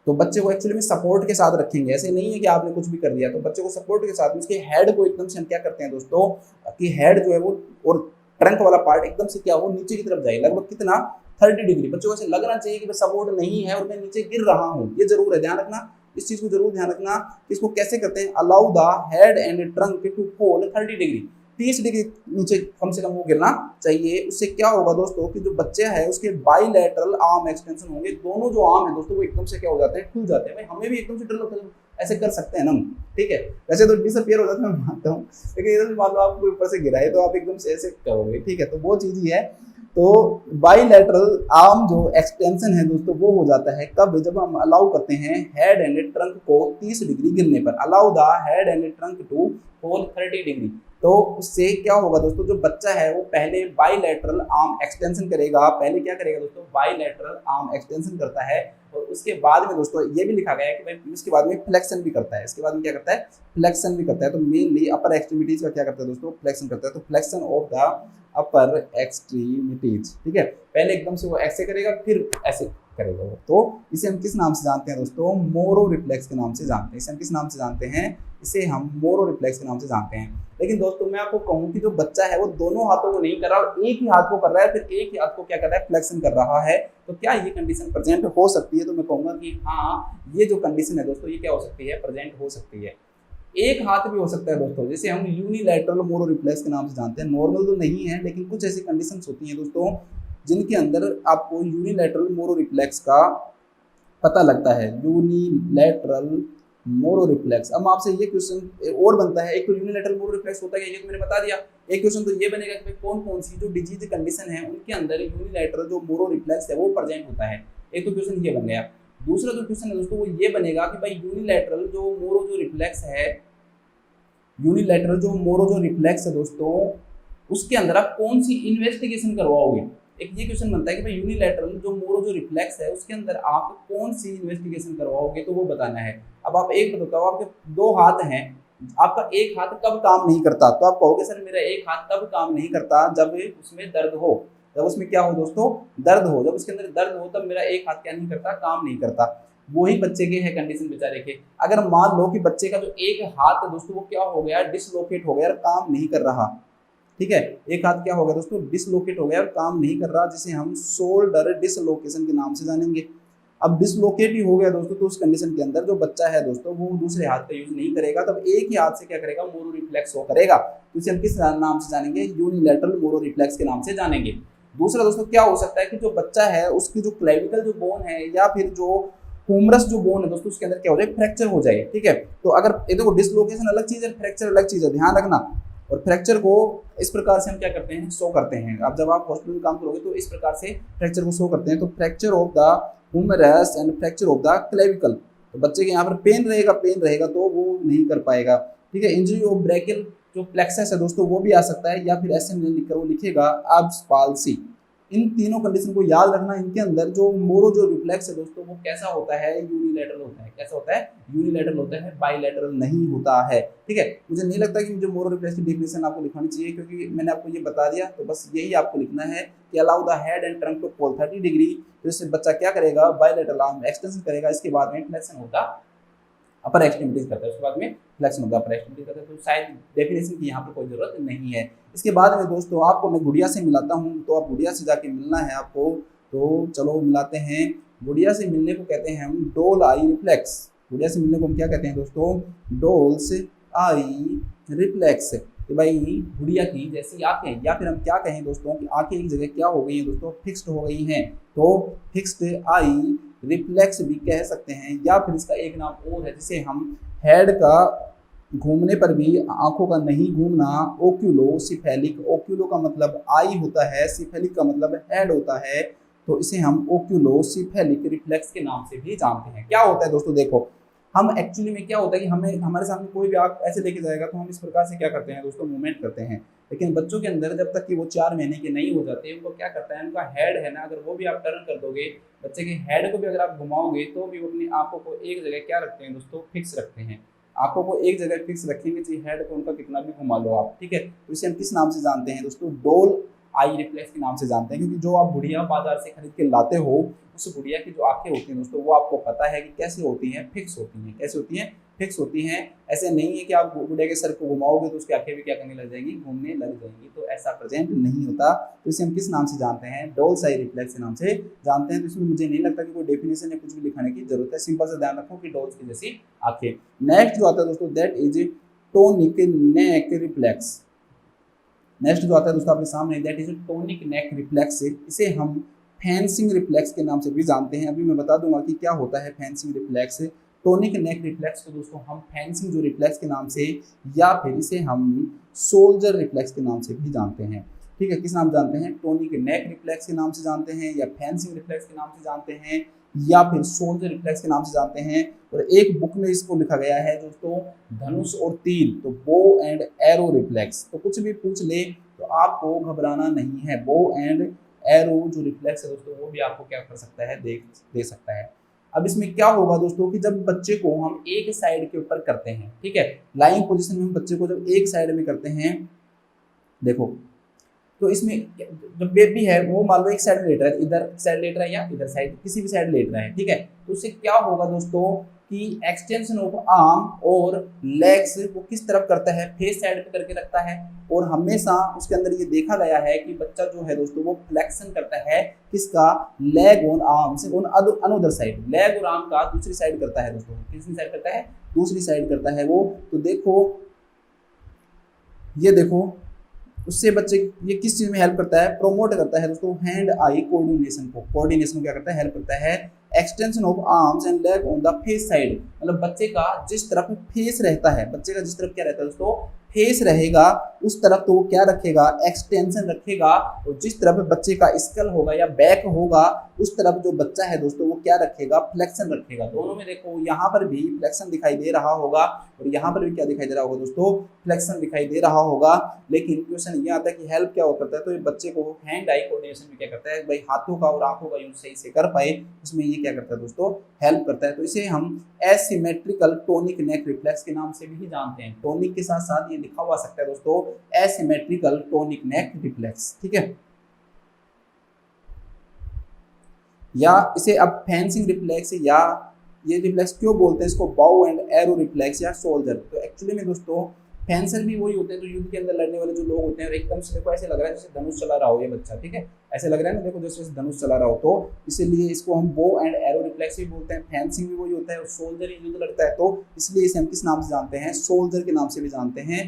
तो बच्चे को एक्चुअली में सपोर्ट के साथ रखेंगे, ऐसे नहीं है कि आपने कुछ भी कर दिया। तो बच्चे को सपोर्ट के साथ में उसके हेड को एकदम से हम क्या करते हैं दोस्तों कि हेड जो है वो और ट्रंक वाला पार्ट एकदम से क्या हो? नीचे की तरफ जाए। लगभग कितना? 30 डिग्री। बच्चों को ऐसे लगना चाहिए कि सपोर्ट नहीं है और मैं नीचे गिर रहा हूँ। ये जरूर है, ध्यान रखना, इस चीज को जरूर ध्यान रखना। इसको कैसे करते हैं? Allow the head and trunk to fall 30 degree. 30 degree नीचे कम से कम वो गिरना चाहिए। उससे क्या होगा दोस्तों कि जो बच्चा है उसके बाइलैटरल आर्म एक्सटेंशन होंगे। दोनों जो आर्म है दोस्तों वो एकदम से क्या हो जाते हैं? खुल जाते हैं। भाई हमें भी एकदम से डर लगता है, ऐसे कर सकते हैं ना हम। ठीक है, वैसे तो डिसअपियर हो जाता है, मैं मानता हूँ, लेकिन इधर मान लो आपको ऊपर से गिराए तो आप एकदम से ऐसे करोगे। ठीक है, तो वो चीज ही है। तो बाइलैटरल आर्म जो एक्सटेंशन है दोस्तों वो हो जाता है कब? जब हम अलाउ करते हैं हेड एंड ट्रंक को 30 डिग्री गिरने पर। Allow the head and trunk to fall 30 degree. तो उससे क्या होगा दोस्तों? जो बच्चा है वो पहले बाइलैटरल आर्म एक्सटेंशन करेगा। पहले क्या करेगा दोस्तों? बाइलैटरल आर्म एक्सटेंशन करता है। और उसके बाद में दोस्तों ये भी लिखा गया है कि भाई उसके बाद में फ्लेक्शन भी करता है। इसके बाद में क्या करता है? फ्लेक्शन भी करता है। तो मेनली अपर एक्सट्रीमिटीज का क्या करता है दोस्तों? फ्लेक्शन करता है। तो flexion of the upper extremities. ठीक है, पहले एकदम से वो ऐसे करेगा, फिर ऐसे करेगा वो। तो इसे हम किस नाम से जानते हैं दोस्तों? मोरो रिफ्लेक्स के नाम से जानते हैं। इसे हम किस नाम से जानते हैं? इसे हम मोरो रिफ्लेक्स के नाम से जानते हैं। लेकिन दोस्तों मैं आपको कहूं कि जो बच्चा है वो दोनों हाथों को नहीं कर रहा और एक ही हाथ को कर रहा है, फिर एक ही हाथ को क्या कर रहा है? फ्लेक्शन कर रहा है। तो क्या ये कंडीशन प्रेजेंट हो सकती है? तो मैं कहूंगा कि हाँ, ये जो कंडीशन है दोस्तों ये क्या हो सकती है? प्रेजेंट हो सकती है। एक हाथ भी हो सकता है दोस्तों, जैसे हम यूनिलैटरल मोरो रिफ्लेक्स के नाम से जानते हैं। नॉर्मल तो नहीं है, लेकिन कुछ ऐसी कंडीशंस होती हैं दोस्तों जिनके अंदर आपको यूनिलैटरल मोरो रिफ्लेक्स का पता लगता है। Unilateral Moro reflex. अब आपसे ये क्वेश्चन और बनता है, एक तो यूनिलैटरल मोरो रिफ्लेक्स होता है, ये तो मैंने बता दिया। एक क्वेश्चन तो ये बनेगा कि कौन कौन सी जो डिजीज कंडीशन है उनके अंदर यूनिलैटरल जो मोरो रिफ्लेक्स है वो प्रेजेंट होता है। एक तो क्वेश्चन ये बन गया। दूसरा जो क्वेश्चन है दोस्तों वो ये बनेगा कि भाई यूनिलैटरल जो मोरो जो रिफ्लेक्स है, यूनिलैटरल जो मोरो जो रिफ्लेक्स है दोस्तों, उसके अंदर आप कौन सी इन्वेस्टिगेशन करवाओगे। एक ये क्वेश्चन बनता है कि भाई यूनिलैटरल जो मोरो जो रिफ्लेक्स है उसके अंदर आप कौन सी इन्वेस्टिगेशन करवाओगे, तो वो बताना है। अब आप एक बताओ, आपके दो हाथ हैं, आपका एक हाथ कब काम नहीं करता, तो आप कहोगे सर मेरा एक हाथ तब काम नहीं करता जब उसमें दर्द हो। जब उसमें क्या हो दोस्तों? दर्द हो। जब उसके अंदर दर्द हो तब मेरा एक हाथ क्या नहीं करता? काम नहीं करता। वही बच्चे के है कंडीशन बेचारे के। अगर मान लो कि बच्चे का जो एक हाथ है दोस्तों वो क्या हो गया? डिसलोकेट हो गया, काम नहीं कर रहा। ठीक है, एक हाथ क्या हो गया दोस्तों? डिसलोकेट हो गया और काम नहीं कर रहा, जिसे हम शोल्डर डिसलोकेशन के नाम से जानेंगे। अब डिसलोकेट ही हो गया दोस्तों, तो उस कंडीशन के अंदर जो बच्चा है दोस्तों वो दूसरे हाथ का यूज नहीं करेगा, तब एक ही हाथ से क्या करेगा? मोरो रिफ्लेक्स हो करेगा। तो इसे हम किस नाम से जानेंगे? यूनिलैटरल मोरो रिफ्लेक्स के नाम से जानेंगे। दूसरा दोस्तों क्या हो सकता है कि जो बच्चा है उसकी जो क्लेविकल जो बोन है या फिर जो हुमरस जो बोन है दोस्तों उसके अंदर क्या हो जाए? फ्रैक्चर हो जाए। ठीक है, तो अगर ये देखो डिसलोकेशन अलग चीज है, फ्रैक्चर अलग चीज है, ध्यान रखना। और फ्रैक्चर को इस प्रकार से हम क्या करते हैं? शो करते हैं। अब जब आप हॉस्पिटल में काम करोगे तो इस प्रकार से फ्रैक्चर को शो करते हैं। तो fracture of the Humras and fracture of the clavicle. तो बच्चे के यहाँ पर पेन रहेगा तो वो नहीं कर पाएगा। ठीक है, इंजरी ऑफ ब्रैकियल जो प्लेक्सस है दोस्तों वो भी आ सकता है, या फिर ऐसे लिखकर वो लिखेगा एब्स पाल्सी। इन तीनों कंडीशन को याद रखना। इनके अंदर जो मोरो जो रिफ्लेक्स है दोस्तों वो कैसा होता है? यूनिलैटरल होता है। कैसा होता है? यूनिलैटरल होता है, बाइलैटरल नहीं होता है। ठीक है, मुझे नहीं लगता कि मुझे मोरो रिफ्लेक्स की डेफिनेशन आपको लिखवानी चाहिए, क्योंकि मैंने आपको ये बता दिया। तो बस यही आपको लिखना है कि allow the head and trunk to fall 30 degree. तो इससे बच्चा क्या करेगा? बाइलैटरल आर्म एक्सटेंशन करेगा, इसके बाद में फ्लेक्शन होगा अपर एक्सट्रीमिटीज करता है, उसके बाद में फ्लेक्शन होगा अपर एक्सट्रीमिटीज करता है। तो शायद डेफिनेशन की यहाँ पर कोई जरूरत नहीं है। इसके बाद में दोस्तों आपको मैं गुड़िया से मिलाता हूँ, तो आप गुड़िया से जाके मिलना है आपको। तो चलो मिलाते हैं। गुड़िया से मिलने को कहते हैं हम डोल आई रिफ्लेक्स। गुड़िया से मिलने को हम क्या कहते हैं दोस्तों? डोल्स आई रिफ्लेक्स। कि भाई गुड़िया की जैसी आंखें, या फिर हम क्या कहें दोस्तों कि आंखें एक जगह क्या हो गई हैं दोस्तों? फिक्स्ड हो गई हैं। तो फिक्स्ड आई रिफ्लेक्स भी कह सकते हैं, या फिर इसका एक नाम और है जिसे हम हेड का घूमने पर भी आंखों का नहीं घूमना, ओक्यूलोसिफेलिक। ओक्यूलो का मतलब आई होता है, सिफेलिक का मतलब हेड होता है। तो इसे हम ओक्यूलोसिफेलिक रिफ्लेक्स के नाम से भी जानते हैं। क्या होता है दोस्तों? देखो हम एक्चुअली में क्या होता है कि हमें हमारे सामने कोई भी आंख ऐसे लेके जाएगा तो हम इस प्रकार से क्या करते हैं दोस्तों? मूवमेंट करते हैं। लेकिन बच्चों के अंदर जब तक कि वो 4 महीने के नहीं हो जाते उनको क्या करता है? उनका हेड है ना, अगर वो भी आप टर्न कर दोगे, बच्चे के हेड को भी अगर आप घुमाओगे तो भी वो अपनी आंखों को एक जगह क्या रखते हैं दोस्तों? फिक्स रखते हैं। आंखों को एक जगह फिक्स रखेंगे, चाहे हेड को उनका कितना भी घुमा लो आप। ठीक है, तो इसे हम किस नाम से जानते हैं दोस्तों? डोल आई रिफ्लेक्स के नाम से जानते हैं। क्योंकि जो आप गुड़िया बाजार से खरीद के लाते हो, उस गुड़िया की जो आंखें होती हैं दोस्तों वो आपको पता है कि कैसे होती हैं? फिक्स होती हैं। कैसे होती हैं? फिक्स होती हैं। ऐसे नहीं है कि आप गुड़िया के सर को घुमाओगे तो उसकी आंखें भी क्या करने लग जाएंगी? घूमने लग जाएंगी। तो ऐसा प्रेजेंट नहीं होता। तो इसे हम किस नाम से जानते हैं? डोल्स आई रिफ्लेक्स के नाम से जानते हैं। तो इसमें मुझे नहीं लगता कि कोई डेफिनेशन या कुछ भी लिखाने की जरूरत है। सिंपल से ध्यान रखो कि डोल्स की जैसी आंखें। नेक्स्ट जो आता है दोस्तों that is tonic neck reflex. Next जो आता है दोस्तों आपके सामने that is tonic neck reflex. इसे हम फेंसिंग रिफ्लेक्स के नाम से भी जानते हैं। अभी मैं बता दूंगा कि क्या होता है फेंसिंग रिफ्लेक्स। टोनिक नेक रिफ्लेक्स को दोस्तों हम फेंसिंग जो रिफ्लेक्स के नाम से, या फिर इसे हम सोल्जर रिफ्लेक्स के नाम से भी जानते हैं। ठीक है, किस नाम जानते हैं? टोनिक नेक रिफ्लेक्स के नाम से जानते हैं, या फेंसिंग रिफ्लेक्स के नाम से जानते हैं, या फिर सोल्जर रिफ्लेक्स के नाम से जानते हैं। और एक बुक में इसको लिखा गया है दोस्तों धनुष और तीर, तो बो एंड एरो रिफ्लेक्स। तो कुछ भी पूछ ले तो आपको घबराना नहीं है। बो एंड एरो जो रिफ्लेक्स है दोस्तों वो भी आपको क्या कर सकता है? दे सकता है। अब इसमें क्या होगा दोस्तों कि जब बच्चे को हम एक साइड के ऊपर करते हैं, ठीक है, लाइंग पोजीशन में हम बच्चे को जब एक साइड में करते हैं, देखो तो इसमें जो बेबी है वो मान लो एक साइड में लेट रहा है, इधर साइड लेट रहा है या इधर साइड, किसी भी साइड लेट रहा है, ठीक है। तो उससे क्या होगा दोस्तों कि एक्सटेंशन ऑफ आर्म और लेग्स वो किस तरफ करता है, फेस साइड पे करके रखता है। और हमेशा उसके अंदर ये देखा गया है कि बच्चा जो है दोस्तों वो फ्लेक्शन करता है किसका, लेग ऑन आर्म से ऑन अनदर साइड, लेग और आर्म का दूसरी साइड करता है दोस्तों, किसकी साइड करता है, दूसरी साइड करता है वो। तो देखो ये देखो उससे बच्चे ये किस चीज में हेल्प करता है, प्रोमोट करता है दोस्तों हैंड आई कोऑर्डिनेशन को, कोऑर्डिनेशन क्या करता है, हेल्प करता है। Extension of arms and leg on the face side, मतलब बच्चे का जिस तरफ फेस रहता है, बच्चे का जिस तरफ क्या रहता है दोस्तों, फेस रहेगा उस तरफ तो वो क्या रखेगा, एक्सटेंशन रखेगा। और जिस तरफ बच्चे का स्कल होगा या बैक होगा उस तरफ जो बच्चा है दोस्तों वो क्या रखेगा, फ्लेक्शन रखेगा। दोनों में देखो यहाँ पर भी फ्लेक्शन दिखाई दे रहा होगा और यहाँ पर भी क्या दिखाई दे रहा होगा दोस्तों, फ्लेक्शन दिखाई दे रहा होगा। लेकिन क्वेश्चन ये आता है कि हेल्प क्या करता है, तो ये बच्चे को हैंड आई कोऑर्डिनेशन में क्या करता है भाई, हाथों का और आंखों का यूज सही से कर पाए, उसमें ये क्या करता है दोस्तों, हेल्प करता है। तो इसे हम एसिमेट्रिकल टोनिक नेक रिफ्लेक्स के नाम से भी जानते हैं। टोनिक के साथ साथ ये लिखा हुआ सकता है दोस्तों एसिमेट्रिकल टोनिक नेक रिफ्लेक्स, ठीक है। या इसे अब फेंसिंग रिफ्लेक्स या ये रिफ्लेक्स क्यों बोलते हैं इसको, बाउ एंड एरो रिफ्लेक्स या सोल्जर। तो एक्चुअली में दोस्तों फेंसर भी वही होते हैं जो युद्ध के अंदर लड़ने वाले जो लोग होते हैं। और एकदम से देखो ऐसे लग रहा है जैसे धनुष चला रहा हो ये बच्चा, ठीक है, ऐसे लग रहा है ना, देखो जैसे धनुष चला रहा हो। तो इसीलिए इसको हम बो एंड एरो रिफ्लेक्स भी बोलते हैं। फेंसिंग भी वही होता है और सोल्जर ही युद्ध लड़ता है, तो इसलिए इसे हम किस नाम से जानते हैं, सोल्जर के नाम से भी जानते हैं।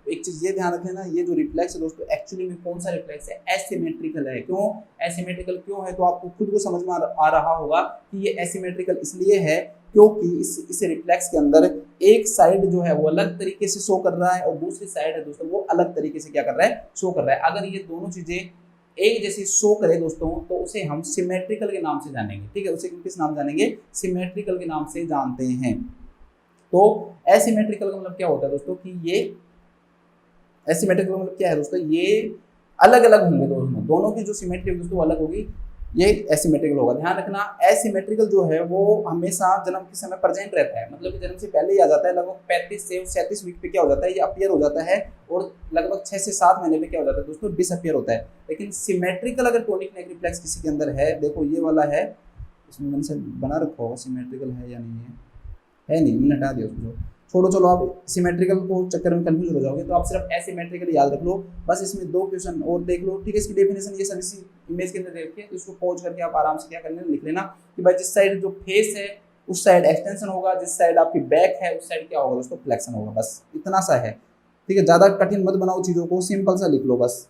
एक चीज ये ध्यान रखें ना, ये जो रिफ्लेक्स है दोस्तों एक्चुअली में कौन सा रिफ्लेक्स है, एसिमेट्रिकल है। क्यों एसिमेट्रिकल क्यों है, तो आपको खुद को समझ में आ रहा होगा कि ये एसिमेट्रिकल इसलिए है क्योंकि इस रिफ्लेक्स के अंदर एक साइड जो है वो अलग तरीके से शो कर रहा है और दूसरी साइड है दोस्तों वो अलग तरीके से क्या कर रहा है, शो कर रहा है। अगर ये दोनों चीजें एक जैसी शो करे दोस्तों तो उसे हम सिमेट्रिकल के नाम से जानेंगे, ठीक है। उसे किस नाम जानेंगे, सिमेट्रिकल के नाम से जानते हैं। तो एसिमेट्रिकल का मतलब क्या होता है दोस्तों कि ये एसिमेट्रिकल का मतलब क्या है दोस्तों, ये अलग अलग होंगे दोनों की जो सिमेट्री दोस्तों अलग होगी, ये एसिमेट्रिकल होगा। ध्यान रखना एसिमेट्रिकल जो है वो हमेशा जन्म के समय प्रेजेंट रहता है, मतलब कि जन्म से पहले ही आ जाता है। लगभग 35 से 37 वीक पे क्या हो जाता है, ये अपीयर हो जाता है और लगभग 6 से 7 महीने पे क्या हो जाता है दोस्तों, डिसअपीयर होता है। लेकिन सिमेट्रिकल अगर टोनिक नेक रिफ्लेक्स किसी के अंदर है, देखो ये वाला है, इसमें मैंने से बना रखा होगा सिमेट्रिकल है या नहीं है नहीं, मैंने हटा दिया उसको, छोड़ो। चलो आप सिमेट्रिकल को चक्कर में कंफ्यूज हो जाओगे, तो आप सिर्फ एसिमेट्रिकल याद रख लो बस। इसमें 2 क्वेश्चन और देख लो, ठीक है। इसकी डेफिनेशन ये सब इसी इमेज के अंदर देखिए, तो इसको पॉज करके आप आराम से क्या करना लिख लेना कि भाई जिस साइड जो फेस है उस साइड एक्सटेंशन होगा, जिस साइड आपकी बैक है उस साइड क्या होगा दोस्तों, फ्लेक्शन होगा। बस इतना सा है, ठीक है। ज़्यादा कठिन मत बनाओ चीज़ों को, सिंपल सा लिख लो बस।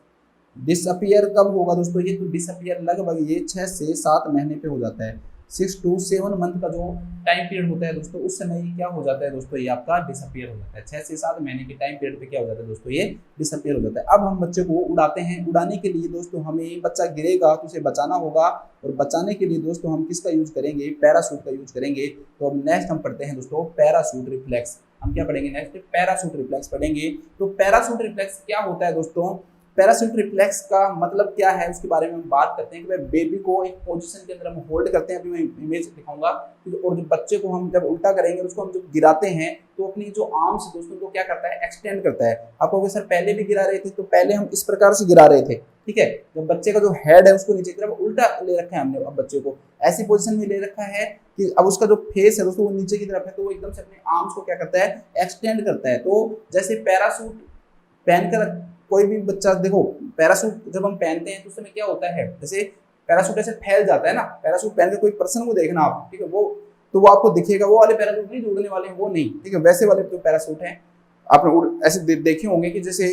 डिसअपियर कब होगा दोस्तों, ये तो डिसअपियर लगभग ये 6 से 7 महीने पे हो जाता है। 6 to 7 मंथ का जो टाइम पीरियड होता है दोस्तों, उस समय ये क्या हो जाता है दोस्तों, ये आपका डिसअपियर हो जाता है। 6 से 7 महीने के टाइम पीरियड पे क्या हो जाता है दोस्तों, ये डिसअपियर हो जाता है। अब हम बच्चे को उड़ाते हैं, उड़ाने के लिए दोस्तों हमें बच्चा गिरेगा तो उसे बचाना होगा, और बचाने के लिए दोस्तों हम किसका यूज करेंगे, पैराशूट का यूज करेंगे। तो अब नेक्स्ट हम पढ़ते हैं दोस्तों पैराशूट रिफ्लेक्स। हम क्या पढ़ेंगे नेक्स्ट, पैराशूट रिफ्लेक्स पढ़ेंगे। तो पैराशूट रिफ्लेक्स क्या होता है दोस्तों, पैराशूट रिफ्लेक्स का मतलब क्या है उसके बारे में हम बात करते हैं कि भाई बेबी को एक पोजीशन के अंदर हम होल्ड करते हैं, अभी मैं इमेज दिखाऊंगा। और जो बच्चे को हम जब उल्टा करेंगे उसको हम जब गिराते हैं तो अपनी जो आर्म्स दोस्तों को क्या करता है, एक्सटेंड करता है। आप कहोगे सर पहले भी गिरा रहे थे, तो पहले हम इस प्रकार से गिरा रहे थे, ठीक है। जब बच्चे का जो हेड है उसको नीचे की तरफ उल्टा ले रखा है हमने, अब बच्चे को ऐसी पोजीशन में ले रखा है कि अब उसका जो फेस है दोस्तों वो नीचे की तरफ है, तो वो एकदम से अपने आर्म्स को क्या करता है, एक्सटेंड करता है। तो जैसे पैराशूट पहनकर कोई भी बच्चा, देखो पैराशूट जब हम पहनते हैं तो उस समय क्या होता है, जैसे पैराशूट ऐसे फैल जाता है ना, पैराशूट पहन के कोई पर्सन को देखना आप, ठीक है, वो आपको दिखेगा, वो वाले पैराशूट नहीं जो उड़ने वाले हैं वो नहीं, ठीक है। वैसे वाले जो पैराशूट हैं आपने ऐसे देखे होंगे कि जैसे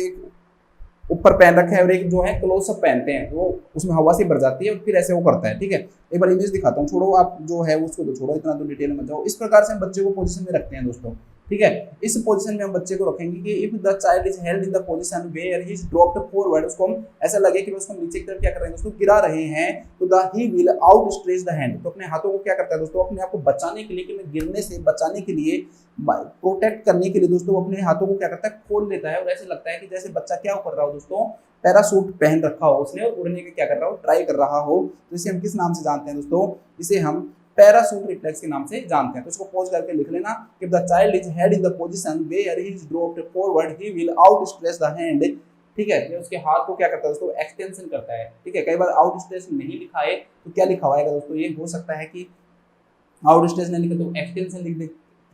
ऊपर पहन रखा है और एक जो है क्लोजअप पहनते हैं, वो उसमें हवा से भर जाती है और फिर ऐसे वो करता है, ठीक है। एक बार इमेज दिखाता हूँ, छोड़ो आप जो है उसको तो छोड़ो, इतना तो डिटेल में जाओ। इस प्रकार से हम बच्चे को पोजीशन में रखते हैं दोस्तों, ठीक है। इस पोजीशन में हम बच्चे को रखेंगे कि if the child is held in the position where he is dropped forward, उसको हम ऐसा लगे कि उसको नीचे की तरफ क्या कर रहे हैं दोस्तों, गिरा रहे हैं, तो the he will outstretch the hand, तो अपने हाथों को क्या करता है दोस्तों, अपने आप को बचाने के लिए, कि मैं गिरने से बचाने के लिए, प्रोटेक्ट करने के लिए दोस्तों वो अपने हाथों को क्या करता है, खोल लेता है। और ऐसे लगता है कि जैसे बच्चा क्या कर रहा हो दोस्तों, पैराशूट पहन रखा हो उसने और उड़ने का क्या कर रहा हो, ट्राई कर रहा हो। तो इसे हम किस नाम से जानते हैं दोस्तों, इसे हम पैराशूट रिफ्लेक्स के नाम से जानते हैं। तो इसको पॉज करके लिख लेना, if the child is head in the position where he is dropped forward he will outstretch the hand ठीक है, ये उसके हाथ को क्या करता है दोस्तों, एक्सटेंशन करता है। ठीक है, कई बार आउट स्टेज नहीं लिखा है तो क्या लिखा हुआ है दोस्तों, ये हो सकता है कि आउट स्टेज नहीं लिखा तो एक्सटेंशन लिख दे।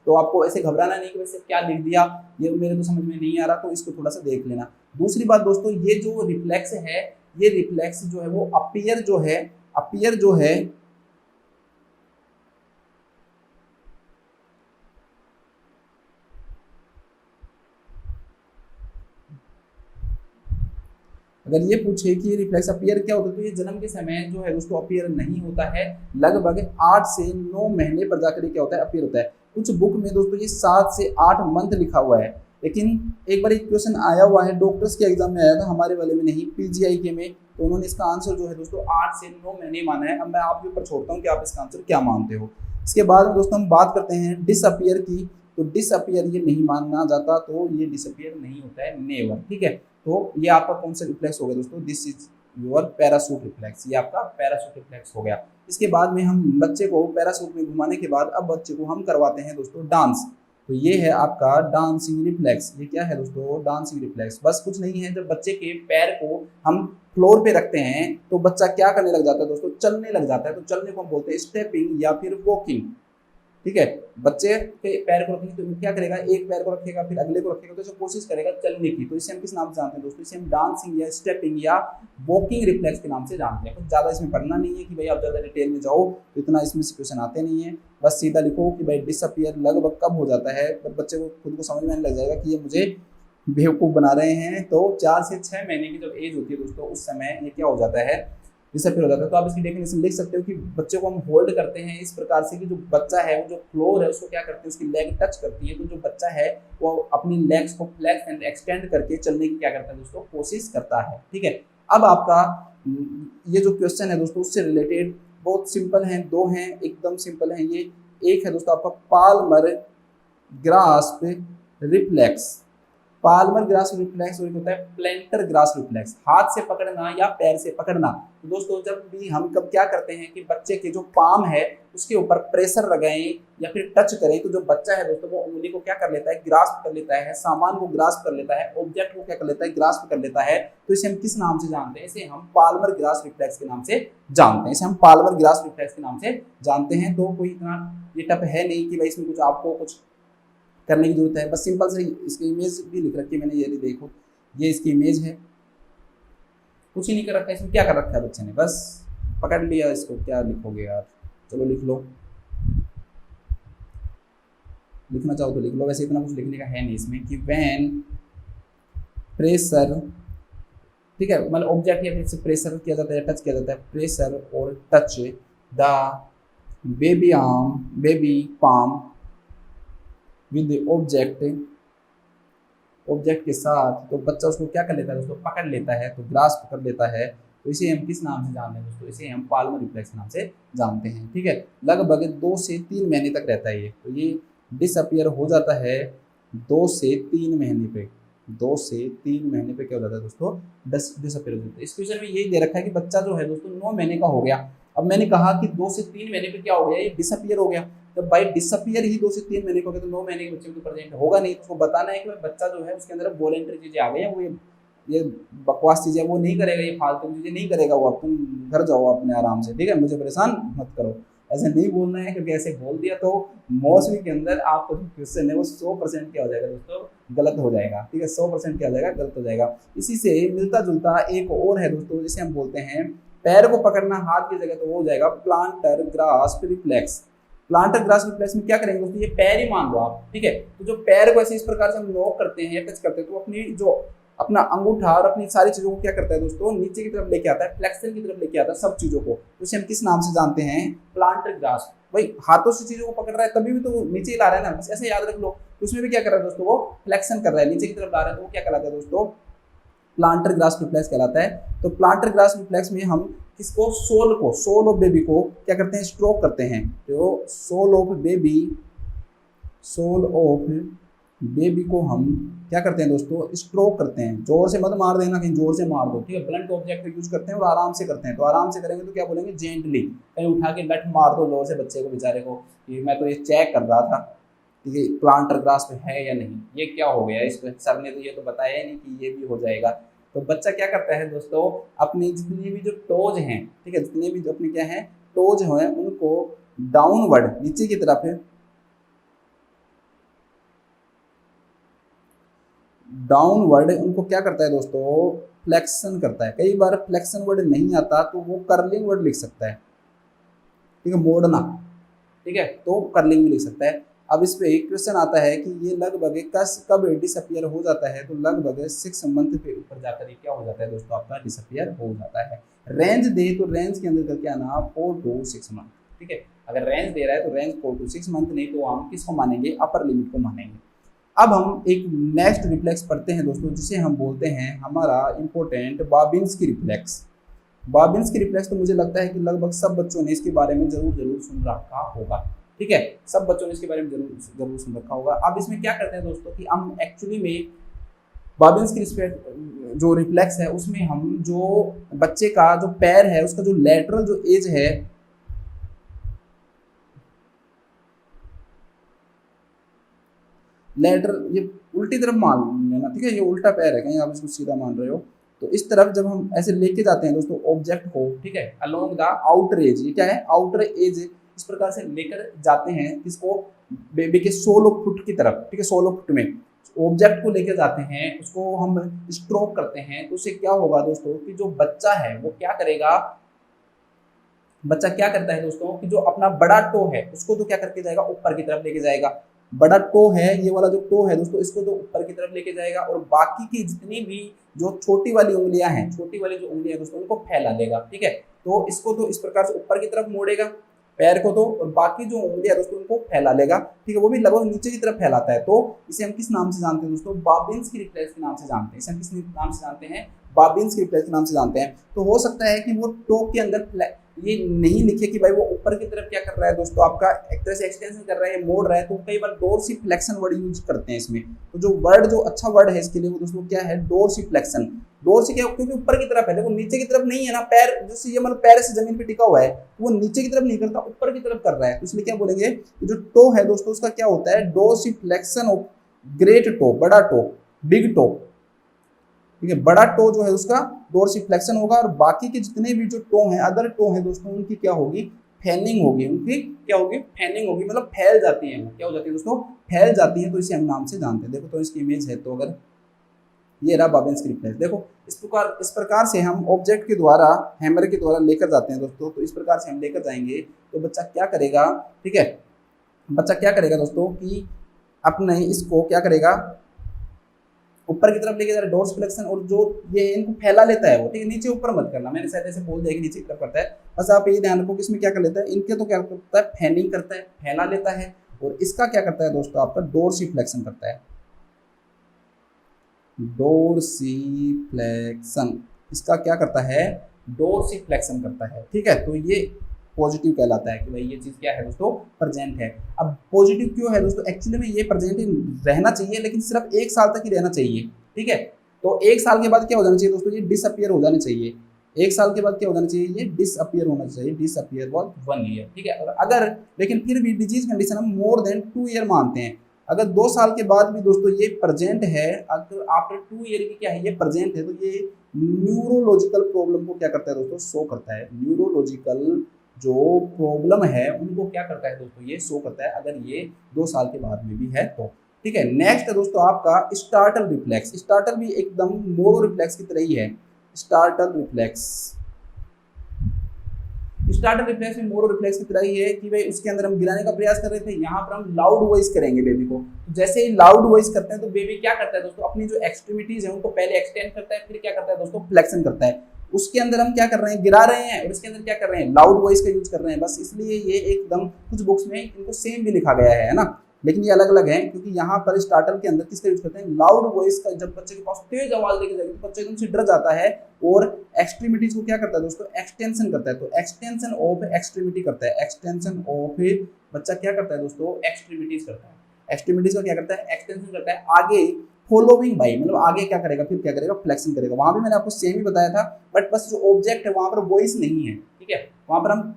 तो आपको ऐसे घबराना नहीं कि वैसे क्या लिख दिया, ये मेरे तो समझ में नहीं आ रहा, तो इसको थोड़ा सा देख लेना। दूसरी बात दोस्तों, ये जो रिफ्लेक्स है, ये रिफ्लेक्स जो है वो अपीयर जो है, अपीयर जो है अगर ये पूछे कि ये रिफ्लेक्स अपीयर क्या होता है, तो ये जन्म के समय जो है दोस्तों अपीयर नहीं होता है, लगभग 8 से 9 महीने पर जाकर क्या होता है, अपीयर होता है। कुछ बुक में दोस्तों ये 7 से 8 मंथ लिखा हुआ है, लेकिन एक बार एक क्वेश्चन आया हुआ है, डॉक्टर्स के एग्जाम में आया था, हमारे वाले में नहीं, पीजीआई के में, तो उन्होंने इसका आंसर जो है दोस्तों 8 से 9 महीने माना है। अब मैं आपके ऊपर छोड़ता हूँ कि आप इसका आंसर क्या मानते हो। इसके बाद में दोस्तों हम बात करते हैं डिसअपियर की, तो डिसअपियर ये नहीं माना जाता, तो ये डिसअपियर नहीं होता है, नेवर। ठीक है, तो ये आपका कौन सा रिफ्लेक्स हो गया दोस्तों, this is your parachute reflex, ये आपका पैराशूट रिफ्लेक्स हो गया। इसके बाद में हम बच्चे को पैराशूट में घुमाने के बाद अब बच्चे को हम करवाते हैं दोस्तों डांस, तो ये है आपका डांसिंग रिफ्लेक्स। ये क्या है दोस्तों, डांसिंग रिफ्लेक्स। बस कुछ नहीं है, जब बच्चे के पैर को हम फ्लोर पे रखते हैं तो बच्चा क्या करने लग जाता है दोस्तों, चलने लग जाता है। तो चलने को हम बोलते हैं स्टेपिंग या फिर वॉकिंग। ठीक है, बच्चे के पैर को रखेंगे तो क्या करेगा, एक पैर को रखेगा फिर अगले को रखेगा, तो इसे कोशिश करेगा चलने की। तो इसे हम किस नाम से जानते हैं दोस्तों, इसे हम डांसिंग या स्टेपिंग या वॉकिंग रिफ्लेक्स के नाम से जानते हैं। कुछ ज़्यादा इसमें पढ़ना नहीं है कि भाई आप ज़्यादा डिटेल में जाओ, तो इतना इसमें से क्वेश्चन आते नहीं है। बस सीधा लिखो कि भाई डिसअपियर लगभग कब हो जाता है, जब बच्चे को खुद को समझ में आने लग जाएगा कि ये मुझे बेवकूफ़ बना रहे हैं। तो 4 से 6 महीने की जब एज होती है दोस्तों, उस समय ये क्या हो जाता है, डिसअपियर हो जाता है। तो आप इसकी डेफिनेशन लिख सकते हो कि बच्चे को हम होल्ड करते हैं इस प्रकार से कि जो बच्चा है वो जो फ्लोर है उसको क्या करते हैं, उसकी लेग टच करती है, तो जो बच्चा है वो अपनी लेग्स को फ्लेक्स एंड एक्सटेंड करके चलने की क्या करता है दोस्तों, कोशिश करता है। ठीक है, अब आपका ये जो क्वेश्चन है दोस्तों उससे रिलेटेड बहुत सिंपल हैं, 2 हैं, एकदम सिंपल हैं ये। एक है दोस्तों आपका Palmer grasp reflex, Palmer grass reflex, और एक होता है प्लेंटर ग्रास रिफ्लेक्स, हाथ से पकड़ना या पैर से पकड़ना। तो दोस्तों जब भी हम कब क्या करते हैं कि बच्चे के जो पाम है उसके ऊपर प्रेशर लगाएं या फिर टच करें, तो जो बच्चा है दोस्तों वो उंगली को क्या कर लेता है, ग्रास्प कर लेता है, सामान को ग्रास्प कर लेता है, ऑब्जेक्ट को क्या कर लेता है, ग्रास्प कर लेता है। तो इसे हम किस नाम से जानते हैं, इसे हम पाल्मर ग्रास रिफ्लेक्स के नाम से जानते हैं, इसे हम पाल्मर ग्रास रिफ्लेक्स के नाम से जानते हैं। तो कोई इतना ये टफ है नहीं कि भाई इसमें कुछ आपको कुछ करने की जरूरत है, बस सिंपल से इसकी इमेज भी लिख रखी है मैंने, ये देखो ये इसकी इमेज है, कुछ ही नहीं कर रखा है इसमें, क्या कर रखा है बच्चे ने, बस पकड़ लिया इसको। क्या लिखोगे यार, चलो लिख लो, लिखना चाहो तो लिख लो, वैसे इतना कुछ लिखने का है नहीं इसमें कि व्हेन प्रेशर, ठीक है, मतलब ऑब्जेक्ट या फिर से प्रेशर किया जाता है, टच किया जाता है, प्रेशर और touch the baby arm, baby palm with object, object के साथ, तो बच्चा उसको क्या कर लेता है दोस्तों, पकड़ लेता है, तो ग्रास्प कर लेता है। तो इसे हम किस नाम से जानते हैं दोस्तों, इसे हम पाल्मर रिफ्लेक्स के नाम से जानते हैं। ठीक है, लगभग 2 से 3 महीने तक रहता है ये, तो ये डिसअपियर हो जाता है 2 से 3 महीने पे, 2 से 3 महीने पे क्या हो जाता है दोस्तों, डिसअपियर हो जाता है। इस क्वेश्चन में यही दे रखा है कि बच्चा जो है दोस्तों 9 महीने का हो गया। अब मैंने कहा कि 2 से 3 महीने पे क्या हो गया, ये डिसअपियर हो गया। जब बाई डिसअपियर ही 2 से 3 महीने को हो गया, तो 9 महीने के बच्चे को तो प्रेजेंट होगा नहीं। तो उसको बताना है कि बच्चा जो है उसके अंदर वॉलेंटरी चीजें आ गई हैं, वो ये बकवास चीजें वो नहीं करेगा, ये फालतू चीजें नहीं करेगा वो, तुम घर जाओ अपने आराम से। ठीक है, मुझे परेशान मत करो, ऐसे नहीं बोलना है, क्योंकि ऐसे बोल दिया तो मौसमी के अंदर आपको जो क्वेश्चन है वो 100% क्या हो जाएगा दोस्तों, गलत हो जाएगा। ठीक है, 100% क्या हो जाएगा, गलत हो जाएगा। इसी से मिलता जुलता एक और है दोस्तों, जिसे हम बोलते हैं पैर को पकड़ना हाथ की जगह, तो वो हो जाएगा planter grasp reflex. Planter grasp reflex में क्या करेंगे दोस्तों, ये पैर ही मान लो आप। ठीक है, तो जो पैर को ऐसे इस प्रकार से हम नॉक करते हैं, टच करते हैं, तो अपनी जो अपना अंगूठा और अपनी सारी चीजों को क्या करता है दोस्तों, नीचे की तरफ लेके आता है, फ्लेक्शन की तरफ लेके आता है सब चीजों को। तो इसे हम किस नाम से जानते हैं, प्लांटर ग्रास्प। भाई हाथों से चीजों को पकड़ रहा है तभी भी तो नीचे ही ला रहा है ना, बस ऐसे याद रख लो। तो उसमें भी क्या कर रहा है दोस्तों, वो फ्लेक्शन कर रहा है, नीचे की तरफ ला रहा है, तो वो क्या कहलाता है दोस्तों, प्लांटर ग्रास्प रिफ्लेक्स कहलाता है। तो प्लांटर ग्रास्प रिफ्लेक्स में हम किसको, सोल ऑफ बेबी को क्या करते हैं, स्ट्रोक करते हैं। तो सोल ऑफ बेबी को हम क्या करते हैं दोस्तों, स्ट्रोक करते हैं। जोर से मत मार देना, कहीं जोर से मार दो। ठीक है, ब्लंट ऑब्जेक्ट यूज करते हैं और आराम से करते हैं। तो आराम से करेंगे तो क्या बोलेंगे, जेंटली, कहीं उठा के लठ मार दो जोर से बच्चे को, बेचारे को, कि मैं तो ये चेक कर रहा था कि प्लांटर ग्रास्प है या नहीं, ये क्या हो गया, इस सर ने तो ये तो बताया ही नहीं कि ये भी हो जाएगा। तो बच्चा क्या करता है दोस्तों, अपनी जितनी भी जो टोज हैं, ठीक है, जितने भी जो अपने क्या है टोज हैं उनको डाउनवर्ड नीचे की तरफ है, डाउनवर्ड उनको क्या करता है दोस्तों, फ्लेक्शन करता है। कई बार फ्लेक्शन वर्ड नहीं आता तो वो कर्लिंग वर्ड लिख सकता है, ठीक है, मोड़ना, ठीक है, तो कर्लिंग में लिख सकता है। अब इस पे एक क्वेश्चन आता है कि ये लगभग कब डिसअपियर हो जाता है, तो लगभग 6 मंथ पे ऊपर जाकर ये क्या हो जाता है दोस्तों, आपका डिसअपियर हो जाता है। रेंज दे तो रेंज के अंदर क्या ना 4 to 6 मंथ, ठीक है, अगर रेंज दे रहा है तो रेंज 4 to 6 मंथ, नहीं तो हम किसको मानेंगे, अपर लिमिट को मानेंगे। अब हम एक नेक्स्ट रिफ्लेक्स पढ़ते हैं दोस्तों, जिसे हम बोलते हैं हमारा important Babinski reflex. Babinski reflex तो मुझे लगता है कि लगभग सब बच्चों ने इसके बारे में जरूर सुन रखा होगा, ठीक है, सब बच्चों ने इसके बारे में जरूर सुन रखा होगा। अब इसमें क्या करते हैं दोस्तों कि हम एक्चुअली में बाबिन्स्की जो रिफ्लेक्स है उसमें हम जो बच्चे का जो पैर है उसका जो लेटरल जो एज है, लेटरल ये उल्टी तरफ मान लेना, ठीक है, ये उल्टा पैर है, कहीं आप इसको सीधा मान रहे हो, तो इस तरफ जब हम ऐसे लेके जाते हैं दोस्तों ऑब्जेक्ट को, ठीक है, अलोंग द आउटर एज, ये क्या है आउटर एज, इस प्रकार से लेकर जाते हैं इसको बेबी के 16 फुट की तरफ, ठीक है, 16 फुट में ऑब्जेक्ट को लेकर जाते हैं, उसको हम स्ट्रोक करते हैं, तो उससे क्या होगा दोस्तों कि जो बच्चा है वो क्या करेगा, बच्चा क्या करता है दोस्तों कि जो अपना बड़ा टो है उसको तो क्या करके जाएगा, ऊपर की तरफ लेके जाएगा। बड़ा टो है, ये वाला जो टो है दोस्तों, इसको तो ऊपर की तरफ लेके जाएगा, और बाकी की जितनी भी जो छोटी वाली उंगलियां हैं, छोटी वाली जो उंगलियां दोस्तों उनको फैला देगा, ठीक है, तो इसको तो इस प्रकार से ऊपर की तरफ मोड़ेगा पैर को तो, और बाकी जो उंगलियां दोस्तों उनको फैला लेगा, ठीक है, वो भी लगभग नीचे की तरफ फैलाता है। तो इसे हम किस नाम से जानते हैं दोस्तों, बाबिन्स्की रिफ्लेक्स के नाम से जानते हैं। इसे हम किस नाम से जानते हैं, बाबिन्स्की रिफ्लेक्स के नाम से जानते हैं। तो हो सकता है कि वो टो के अंदर ये नहीं लिखे कि भाई वो ऊपर की तरफ क्या कर रहा है दोस्तों, आपका एक तरह से एक्सटेंशन कर रहा है, मोड़ रहा है, तो कई बार डोर्सिफ्लेक्शन वर्ड यूज करते हैं इसमें। तो जो वर्ड जो अच्छा वर्ड है इसके लिए वो दोस्तों क्या है, डोर्सिफ्लेक्शन। डोर्सी क्या, क्योंकि ऊपर की तरफ है, देखो नीचे की तरफ नहीं है ना, पैर जैसे ये मतलब पैर से जमीन पे टिका हुआ है, वो नीचे की तरफ नहीं करता, ऊपर की तरफ कर रहा है, तो इसलिए क्या बोलेंगे, जो टो है दोस्तों उसका क्या होता है, डोर्सिफ्लेक्शन ऑफ ग्रेट टो, बड़ा टो, बिग टो, ठीक है, बड़ा टो जो है उसका डोर्सिफ्लेक्शन होगा, और बाकी के जितने भी जो टो हैं, अदर टो हैं दोस्तों, उनकी क्या होगी, फैनिंग होगी, उनकी क्या होगी, फैनिंग होगी, मतलब फैल जाती है, क्या हो जाती है दोस्तों, फैल जाती है, तो इसे हम नाम से जानते हैं। देखो तो इसकी इमेज है, तो अगर ये रहा बाबिन्स्की रिफ्लेक्स, देखो इस प्रकार से हम ऑब्जेक्ट के द्वारा, हैमर के द्वारा लेकर जाते हैं दोस्तों, तो इस प्रकार से हम लेकर जाएंगे, तो बच्चा क्या करेगा, ठीक है, बच्चा क्या करेगा दोस्तों कि अपने इसको क्या करेगा, ऊपर की तरफ लेके जा रहा है डोर्सिफ्लेक्शन, और जो ये इनको फैला लेता है वो, ठीक है, नीचे ऊपर मत करना, मैंने शायद ऐसे बोल दिया कि नीचे की तरफ करता है, बस आप ये ध्यान रखो कि इसमें क्या कर लेता है, इनके तो क्या करता है, फैनिंग करता है, फैला लेता है, और इसका क्या करता है दोस्तों, आपका डोर्सिफ्लेक्शन करता है, डोर्सिफ्लेक्शन, इसका क्या करता है, डोर्सिफ्लेक्शन करता है, ठीक है, तो ये पॉजिटिव कहलाता है कि भाई ये चीज क्या है दोस्तों, प्रेजेंट है। अब पॉजिटिव क्यों है दोस्तों, एक्चुअली में ये प्रेजेंट रहना चाहिए, लेकिन सिर्फ 1 साल तक ही रहना चाहिए, ठीक है, तो 1 साल के बाद क्या हो जाना चाहिए दोस्तों, ये डिसअपियर हो जाना चाहिए, 1 साल के बाद क्या हो जाना चाहिए, ये डिसअपियर होना चाहिए, डिसअपियर फॉर 1 ईयर, ठीक है, और अगर लेकिन फिर भी डिजीज कंडीशन हम मोर देन 2 ईयर मानते हैं, अगर 2 साल के बाद भी दोस्तों ये प्रेजेंट है, अगर आफ्टर 2 ईयर की क्या है, ये प्रेजेंट है, तो ये न्यूरोलॉजिकल प्रॉब्लम को क्या करता है दोस्तों, शो करता है, न्यूरोलॉजिकल जो प्रॉब्लम है उनको क्या करता है दोस्तों, ये शो करता है, अगर ये 2 साल के बाद में भी है तो, ठीक है। नेक्स्ट है दोस्तों आपका स्टार्टल रिफ्लेक्स। स्टार्टल भी एकदम मोरो रिफ्लेक्स की तरह ही है, स्टार्टल रिफ्लेक्स। स्टार्टल रिफ्लेक्स में मोरो रिफ्लेक्स की तरह ही है कि भाई उसके अंदर हम गिराने का प्रयास कर रहे थे, यहाँ पर हम लाउड वॉइस करेंगे बेबी को, तो जैसे ही लाउड वॉइस करते हैं तो बेबी क्या करता है दोस्तों, अपनी जो एक्सट्रीमिटीज है उनको पहले एक्सटेंड करता है, फिर क्या करता है दोस्तों, फ्लेक्शन करता है। उसके अंदर हम क्या कर रहे हैं, गिरा रहे हैं, और इसके अंदर क्या कर रहे हैं, लाउड वॉइस का यूज कर रहे हैं, बस इसलिए ये एकदम कुछ बुक्स में इनको सेम भी लिखा गया है ना, लेकिन ये अलग अलग है, क्योंकि यहाँ पर स्टार्टल के अंदर किसका यूज करते हैं, लाउड वॉइस का। जब बच्चे के पास तेज आवाज लेके जाएगी तो बच्चा एकदम से डर जाता है, और एक्सट्रीमिटीज को क्या करता है दोस्तों, एक्सटेंशन करता है, तो एक्सटेंशन ऑफ एक्सट्रीमिटी करता है, एक्सटेंशन ऑफ, बच्चा क्या करता है दोस्तों, एक्सट्रीमिटीज करता है, एक्सट्रीमिटीज का क्या करता है, एक्सटेंशन करता है, आगे फॉलोइंग बाई, मतलब आगे क्या करेगा, फिर क्या करेगा, फ्लेक्शन करेगा। वहां भी मैंने आपको सेम ही बताया था, बट बस जो ऑब्जेक्ट है वहां पर वॉइस नहीं है, ठीक है, वहां पर हम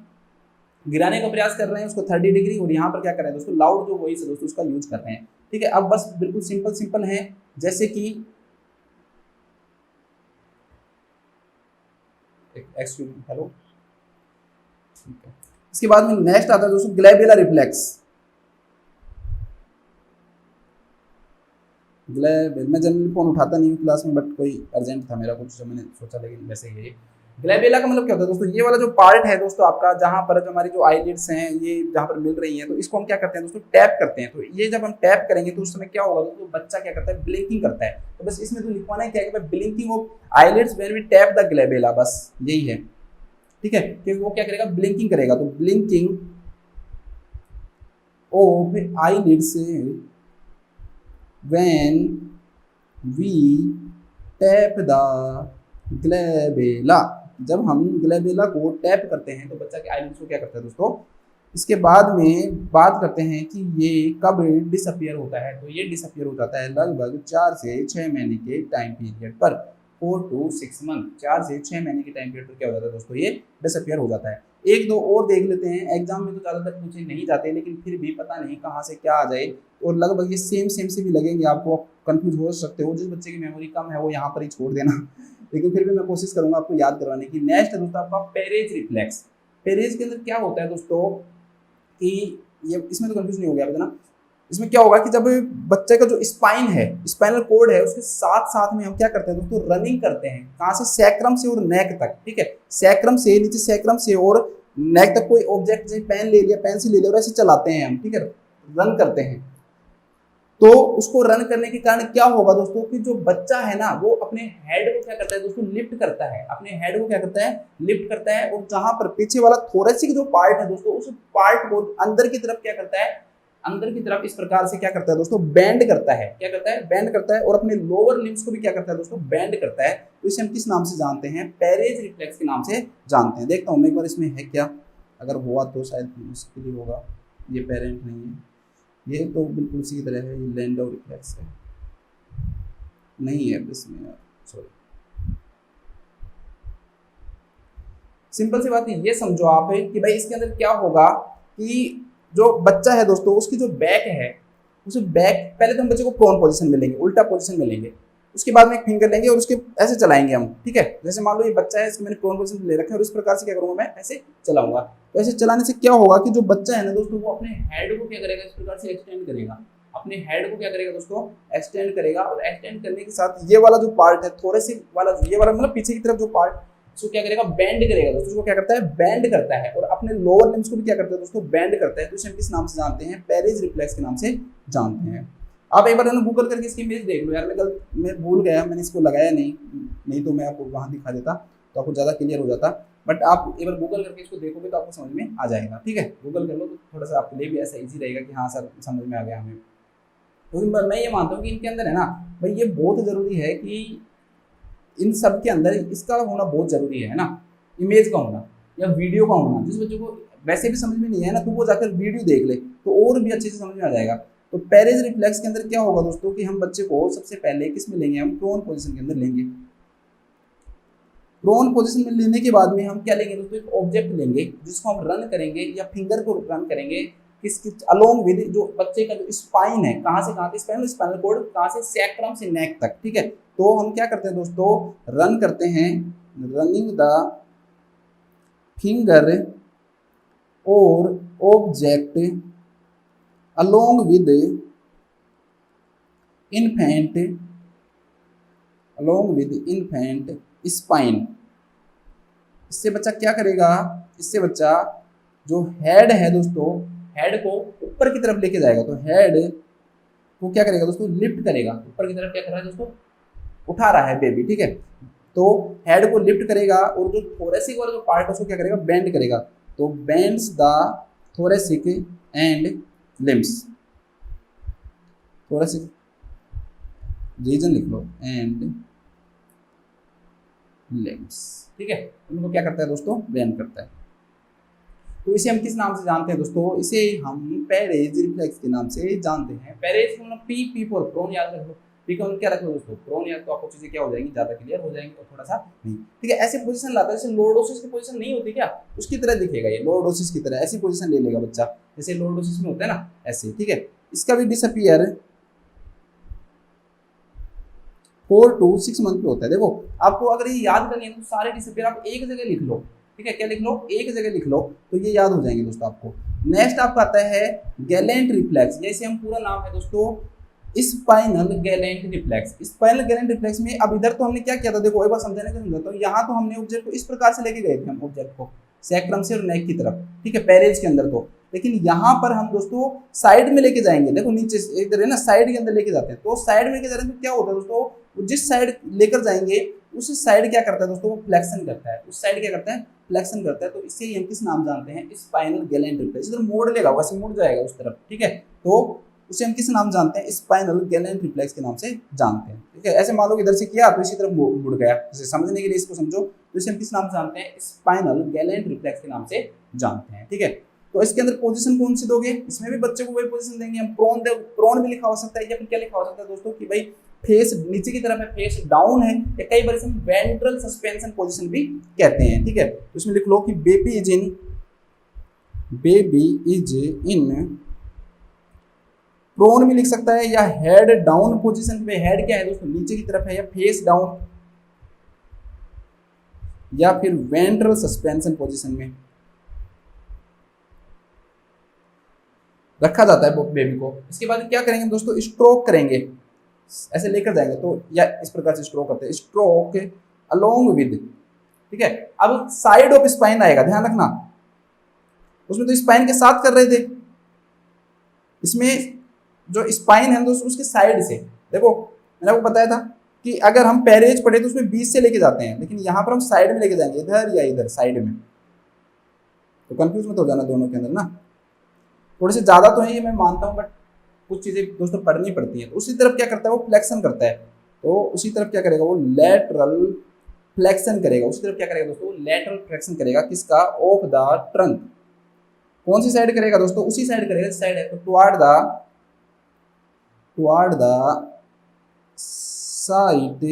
गिराने का प्रयास कर रहे हैं उसको 30 डिग्री, और यहाँ पर क्या कर रहे हैं दोस्तों, लाउड जो वॉइस है दोस्तों उसका यूज कर रहे हैं, ठीक है। अब बस बिल्कुल सिंपल है, जैसे कि हेलो, ठीक है। इसके बाद में नेक्स्ट आता है दोस्तों ग्लैबुलर रिफ्लेक्स। मैं जनरली फोन उठाता नहीं हूँ क्लास में, बट कोई अर्जेंट था मेरा कुछ, जो मैंने सोचा, लेकिन वैसे ही ग्लैबुला का मतलब क्या होता है दोस्तों, ये वाला जो पार्ट है दोस्तों आपका, जहां पर जो हमारी जो आईलिड्स हैं ये जहां पर मिल रही हैं, तो इसको हम क्या करते हैं दोस्तों, टैप करते हैं। तो ये जब हम टैप करेंगे तो उस समय क्या होगा दोस्तों, बच्चा क्या करता है, ब्लिंकिंग करता है। तो बस इसमें तो लिखवाना है क्या है, blinking of eyelids when we tap the glabella, बस यही है, ठीक है। क्योंकि वो क्या करेगा, ब्लिंकिंग करेगा। तो blinking of eyelids when we tap the glabella, जब हम ग्लैबुला को टैप करते हैं तो बच्चा के आईलिड्स को क्या करता है दोस्तों। इसके बाद में बात करते हैं कि ये कब डिसअपियर होता है। तो ये डिसअपियर हो जाता है लगभग 4 से 6 महीने के टाइम पीरियड पर, 4 to 6 मंथ, 4 से 6 महीने के टाइम पीरियड पर क्या हो जाता है दोस्तों, ये डिसअपियर हो जाता है। एक दो और देख लेते हैं, एग्जाम में तो ज़्यादातर पूछे नहीं जाते, लेकिन फिर भी पता नहीं कहाँ से क्या आ जाए, और लगभग ये सेम से भी लगेंगे आपको, कंफ्यूज हो सकते हो। जिस बच्चे की मेमोरी कम है वो यहाँ पर ही छोड़ देना, लेकिन फिर भी मैं कोशिश करूंगा आपको याद करवाने की। नेक्स्ट है दोस्तों आपका पेरेज रिफ्लेक्स। पेरेज के अंदर क्या होता है दोस्तों कि ये इसमें तो कंफ्यूज नहीं हो गया ना। इसमें क्या होगा कि जब बच्चे का जो स्पाइन है, स्पाइनल कोड है, उसके साथ साथ में हम क्या करते हैं दोस्तों, रनिंग करते हैं। कहाँ से, सैक्रम से और नेक तक, ठीक है। सैक्रम से नीचे, सैक्रम से और नेक तक कोई ऑब्जेक्ट, जैसे पेन ले लिया, पेंसिल ले लिया, और ऐसे चलाते हैं हम, ठीक है, रन करते हैं। तो उसको रन करने के कारण क्या होगा दोस्तों कि जो बच्चा है ना, वो अपने हेड को क्या करता है दोस्तों, लिफ्ट करता है। अपने हेड को क्या करता है, लिफ्ट करता है। और जहां पर पीछे वाला थोरेसिक जो पार्ट है दोस्तों, उस पार्ट को अंदर की तरफ क्या करता है, अंदर की तरफ इस प्रकार से क्या करता है दोस्तों, बेंड करता है। क्या करता है, बेंड करता है। और अपने लोअर लिम्स को भी क्या करता है दोस्तों, बेंड करता है। तो इसे हम किस नाम से जानते हैं, पेरेज रिफ्लेक्स के नाम से जानते हैं। देखता हूँ मैं एक बार इसमें है क्या, अगर हुआ तो शायद मुश्किल ही होगा। ये पेरेंट नहीं है, ये तो बिल्कुल उसी की तरह है, ये लैंडो रिफ्लेक्स है, नहीं है इसमें यार, सॉरी। सिंपल सी बात है, ये समझो आप कि भाई इसके अंदर क्या होगा कि जो बच्चा है दोस्तों, उसकी जो बैक है, उसे बैक, पहले तो हम बच्चे को प्रोन पोजीशन में लेंगे, उल्टा पोजीशन में लेंगे। उसके बाद में एक फिंगर लेंगे और उसके ऐसे चलाएंगे हम, ठीक है। जैसे मान लो ये बच्चा है, इसको मैंने प्रोन पोजीशन ले रखा है, और इस प्रकार से क्या करूंगा, मैं ऐसे चलाऊंगा। तो ऐसे चलाने से क्या होगा कि जो बच्चा है ना दोस्तों, वो अपने हेड को क्या करेगा, इस प्रकार से एक्सटेंड करेगा। अपने हेड को क्या करेगा दोस्तों, एक्सटेंड करेगा। और एक्सटेंड करने के साथ ये वाला जो पार्ट है, थोड़े से वाला, ये वाला मतलब पीछे की तरफ जो पार्ट, उसको क्या करेगा, बेंड करेगा दोस्तों। उसको क्या करता है, बेंड करता है। और अपने लोअर लिम्स को भी क्या करता है दोस्तों, बेंड करता है। तो इसे हम किस नाम से जानते हैं, पेरेज रिफ्लेक्स के नाम से जानते हैं। आप एक बार गूगल करके इसकी इमेज देख लो यार, मैं भूल गया, मैंने इसको लगाया नहीं तो मैं आपको वहाँ दिखा देता, तो आपको ज़्यादा क्लियर हो जाता। बट आप एक बार गूगल करके इसको देखोगे तो आपको समझ में आ जाएगा, ठीक है। गूगल कर लो तो थोड़ा सा आपके लिए भी ऐसा ईजी रहेगा कि हाँ सर समझ में आ गया हमें। क्योंकि मैं ये मानता हूँ कि इनके अंदर है ना भाई, ये बहुत ज़रूरी है कि इन सब के अंदर इसका होना बहुत ज़रूरी है ना, इमेज का होना या वीडियो का होना। जिस बच्चों को वैसे भी समझ में नहीं है ना, तो वो जाकर वीडियो देख ले तो और भी अच्छे से समझ में आ जाएगा। तो पेरेज रिफ्लेक्स के अंदर क्या होगा दोस्तों कि हम बच्चे को सबसे पहले किस में लेंगे, हम प्रोन पोजीशन के अंदर लेंगे। प्रोन पोजीशन में लेने के बाद में हम क्या लेंगे दोस्तों, एक ऑब्जेक्ट लेंगे जिसको हम रन करेंगे या फिंगर को रन करेंगे किस अलोंग विद जो बच्चे का जो स्पाइन है, कहाँ से कहाँ तक स्पाइन, स्पाइनल कॉर्ड कहाँ से, सैक्रम से नेक तक, ठीक है। तो हम क्या करते हैं दोस्तों, रन करते हैं, रनिंग द फिंगर और object along with infant spine. इससे बच्चा क्या करेगा, इससे बच्चा जो हेड है दोस्तों, हेड को ऊपर की तरफ लेके जाएगा। तो हेड को क्या करेगा दोस्तों, लिफ्ट करेगा। ऊपर की तरफ क्या कर रहा है दोस्तों, उठा रहा है बेबी, ठीक है। तो हेड को लिफ्ट करेगा और जो थोरेसिक वाला जो पार्ट है उसको क्या करेगा, बेंड करेगा। तो bends the thoracic and limbs, thoracic region लिख लो, एंड लिम्स, ठीक है। उनको क्या करता है दोस्तों, बेंड करता है। तो इसे हम किस नाम से जानते हैं दोस्तों, इसे हम पेरेज रिफ्लेक्स के नाम से जानते हैं। पेरेज मतलब पी फॉर प्रोन, याद रख लो। ठीक है, क्या रख लो दोस्तों, प्रोन, याद तो आपको चीजें क्या हो जाएंगी, ज्यादा क्लियर हो जाएंगी और थोड़ा सा नहीं, ठीक है। ऐसी पोजीशन लाता है जैसे लॉर्डोसिस की पोजीशन नहीं होती क्या, उसकी तरह दिखेगा ये, लॉर्डोसिस की तरह ऐसी पोजीशन ले लेगा बच्चा, जैसे लॉर्डोसिस में होता है ना, ऐसे, ठीक है। इसका भी डिसअपियर 4 to 6 मंथ पे होता है। देखो आपको अगर ये याद करनी है तो सारे डिसअपियर आप एक जगह लिख लो, ठीक है, क्या लिख लो, एक जगह लिख लो, तो ये याद हो जाएंगे दोस्तों आपको। नेक्स्ट आपका आता है गैलेंट रिफ्लेक्स, जैसे हम पूरा नाम है दोस्तों spinal Gallant reflex. Spinal Gallant reflex में अब इधर तो हमने क्या किया था, देखो एक बार समझाने का समझाता हूँ। यहाँ तो हमने ऑब्जेक्ट को इस प्रकार से लेके गए थे, हम ऑब्जेक्ट को सैक्रम से और नेक की तरफ, ठीक है, पैरेज के अंदर तो, लेकिन यहाँ पर हम दोस्तों साइड में लेके जाएंगे। देखो नीचे इधर है ना, साइड के अंदर लेके जाते हैं, तो साइड में लेके जा रहे हैं तो क्या होता है दोस्तों, जिस साइड लेकर जाएंगे उस साइड क्या करता है दोस्तों, वो फ्लेक्शन करता है, उस साइड क्या करता है, फ्लेक्शन करता है। तो इससे ही हम किस नाम जानते हैं, स्पाइनल गैलेंट रिफ्लेक्स। इधर मोड़ लेगा, वैसे मुड़ जाएगा उस तरफ, ठीक है, तो उसे हम किस नाम जानते हैं, स्पाइनल गैलेंट रिफ्लेक्स के नाम से जानते हैं, ठीक है। ऐसे मान लो इधर से किया तो इसी तरफ मुड़ गया, जैसे समझने के लिए इसको समझो, तो इसे हम किस नाम से जानते हैं, स्पाइनल गैलेंट रिफ्लेक्स के नाम से जानते हैं, ठीक है। तो इसके अंदर पोजीशन कौन सी दोगे, इसमें भी बच्चे को वही पोजीशन देंगे हम, प्रोन भी लिखा हो सकता है, या फिर क्या लिखा हो सकता है दोस्तों कि भाई फेस नीचे की तरफ है, फेस डाउन है, या कई बार इसे वेंट्रल सस्पेंशन पोजीशन भी कहते हैं, ठीक है। तो इसमें लिख लो कि बेबी इज इन प्रोन भी लिख सकता है, या हेड डाउन पोजीशन पे, हेड क्या है दोस्तों नीचे की तरफ है, या फेस डाउन, या फिर वेंट्रल सस्पेंशन पोजीशन में रखा जाता है बेबी को। इसके बाद क्या करेंगे दोस्तों, स्ट्रोक करेंगे, ऐसे लेकर जाएंगे, तो या इस प्रकार से स्ट्रोक करते हैं, स्ट्रोक अलोंग विद, ठीक है। अब साइड ऑफ स्पाइन आएगा, ध्यान रखना, उसमें तो स्पाइन के साथ कर रहे थे, इसमें जो स्पाइन है दोस्तों उसके साइड से, देखो मैंने आपको बताया था कि अगर हम पैरेज पढ़े तो उसमें बीच से लेके जाते हैं, लेकिन यहाँ पर हम साइड में लेके जाएंगे, इधर या इधर साइड में, तो कंफ्यूज मत हो जाना दोनों के अंदर ना, थोड़े से ज्यादा तो है ये मैं मानता हूँ, बट कुछ चीजें दोस्तों पढ़नी पड़ती हैं। तो उसी तरफ क्या करता है वो फ्लेक्शन करता है, तो उसी तरफ क्या करेगा वो लेटरल फ्लेक्शन करेगा, उसी तरफ क्या करेगा दोस्तों लेटरल फ्लेक्शन करेगा, किसका, ऑफ द ट्रंक। कौन सी साइड करेगा दोस्तों, उसी साइड करेगा, साइड है तो टुवार्ड द साइड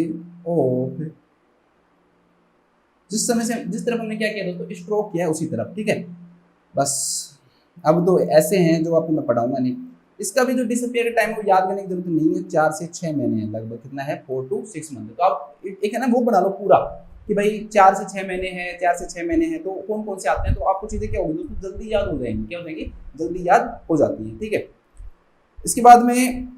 ऑफ, जिस तरफ हमने क्या किया दोस्तों स्ट्रोक किया है उसी तरफ, ठीक है। बस अब तो ऐसे हैं जो आपको मैं पढ़ाऊंगा नहीं, इसका भी जो डिसअपियर टाइम है वो याद करने की जरूरत नहीं है, 4 से 6 महीने है लगभग, कितना है 4 to 6 मंथ। तो आप एक है ना वो बना लो पूरा कि भाई 4 से 6 महीने हैं, 4 से 6 महीने हैं, तो कौन कौन से आते हैं, तो आपको चीजें क्या होगी दोस्तों जल्दी याद हो जाएंगी, क्या हो जाएंगी, जल्दी याद हो जाती है, ठीक है। इसके बाद में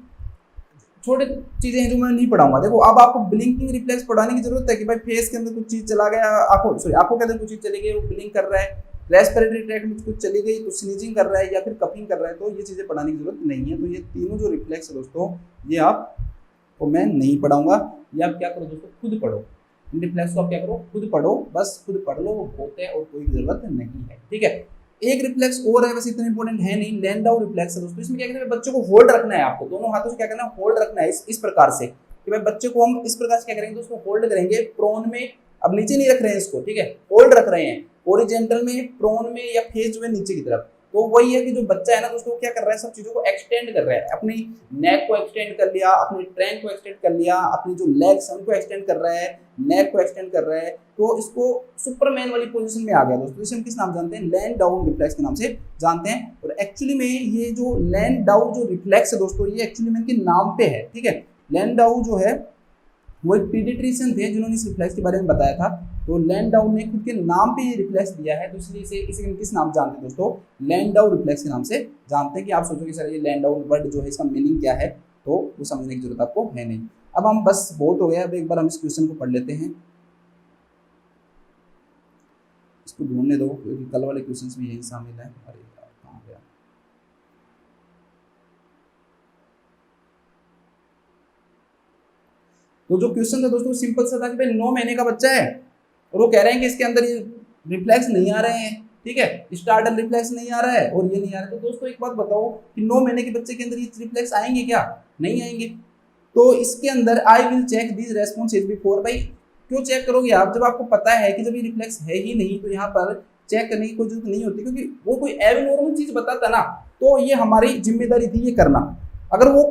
छोटे चीजें हैं जो मैं नहीं पढ़ाऊंगा। देखो अब आपको ब्लिंकिंग रिफ्लेक्स पढ़ाने की जरूरत है कि भाई फेस के अंदर कुछ चीज चला गया, आंखों के अंदर कुछ चीज चली गई, वो ब्लिंक कर रहा है, रेस्पिरेटरी ट्रैक्ट में कुछ चली गई तो स्नीजिंग कर रहा है या फिर कपिंग कर रहा है, तो ये चीजें पढ़ाने की जरूरत नहीं है। तो ये तीनों जो रिफ्लेक्स है दोस्तों ये आपको मैं नहीं पढ़ाऊंगा, ये आप क्या करो दोस्तों खुद पढ़ो, इन रिफ्लेक्स को आप क्या करो खुद पढ़ो, बस खुद पढ़ लो, वो होते हैं और कोई जरूरत नहीं है, ठीक है। एक रिफ्लेक्स और है, वैसे इतना इंपॉर्टेंट है नहीं, लैंडौ रिफ्लेक्स है दोस्तों। इसमें क्या करना है, बच्चों को होल्ड रखना है, आपको दोनों हाथों से क्या करना है, होल्ड रखना है इस प्रकार से कि भाई बच्चे को हम इस प्रकार से क्या करेंगे दोस्तों होल्ड करेंगे प्रोन में, अब नीचे नहीं रख रहे हैं इसको, ठीक है, होल्ड रख रहे हैं ओरिजेंटल में, प्रोन में, या फेस जो है नीचे की तरफ। तो वही है कि जो बच्चा है ना दोस्तों क्या कर रहा है, सब चीजों को एक्सटेंड कर रहा है, अपनी नेक को एक्सटेंड कर लिया, अपनी ट्रैंक को एक्सटेंड कर लिया, अपनी जो लेग्स उनको एक्सटेंड कर रहा है, नेक को एक्सटेंड कर रहा है, तो इसको सुपरमैन वाली पोजीशन में आ गया दोस्तों। इसे हम किस नाम जानते हैं, लैंड डाउन रिफ्लेक्स के नाम से जानते हैं। और एक्चुअली में ये जो लैंड डाउन जो रिफ्लेक्स है दोस्तों ये एक्चुअली में इनके नाम पे है, ठीक है। लैंड डाउन जो है वो एक पीडियाट्रिशियन थे जिन्होंने इस रिफ्लेक्स के बारे में बताया था, तो लैंडौ ने खुद के नाम पे ये रिफ्लेक्स दिया है, तो इसलिए इसे हम किस नाम जानते हैं दोस्तों, लैंडौ रिफ्लेक्स के नाम से जानते हैं। कि आप सोचोगे सर ये लैंडौ वर्ड जो है इसका मीनिंग क्या है, तो वो समझने की जरूरत आपको है नहीं। अब हम बस बहुत हो गया, अब एक बार हम इस क्वेश्चन को पढ़ लेते हैं, इसको ढूंढने दो क्योंकि कल वाले क्वेश्चन में यही शामिल है। अरे यार कहाँ गया, तो जो क्वेश्चन था दोस्तों सिंपल सा था कि भाई 9 महीने का बच्चा है और वो कह रहे हैं कि इसके अंदर ये रिफ्लेक्स नहीं आ रहे हैं, ठीक है, स्टार्टर रिफ्लेक्स नहीं आ रहा है और ये नहीं आ रहा है। तो दोस्तों एक बात बताओ कि 9 महीने के बच्चे के अंदर ये रिफ्लेक्स आएंगे क्या, नहीं आएंगे। तो इसके अंदर I will check this responses before, भाई क्यों चेक करोगे आप जब आपको पता है कि जब ये रिफ्लेक्स है ही नहीं, तो यहाँ पर चेक करने की कोई जरूरत नहीं होती, क्योंकि वो कोई एबनॉर्मल चीज बताता ना तो ये हमारी जिम्मेदारी थी ये करना। अगर वो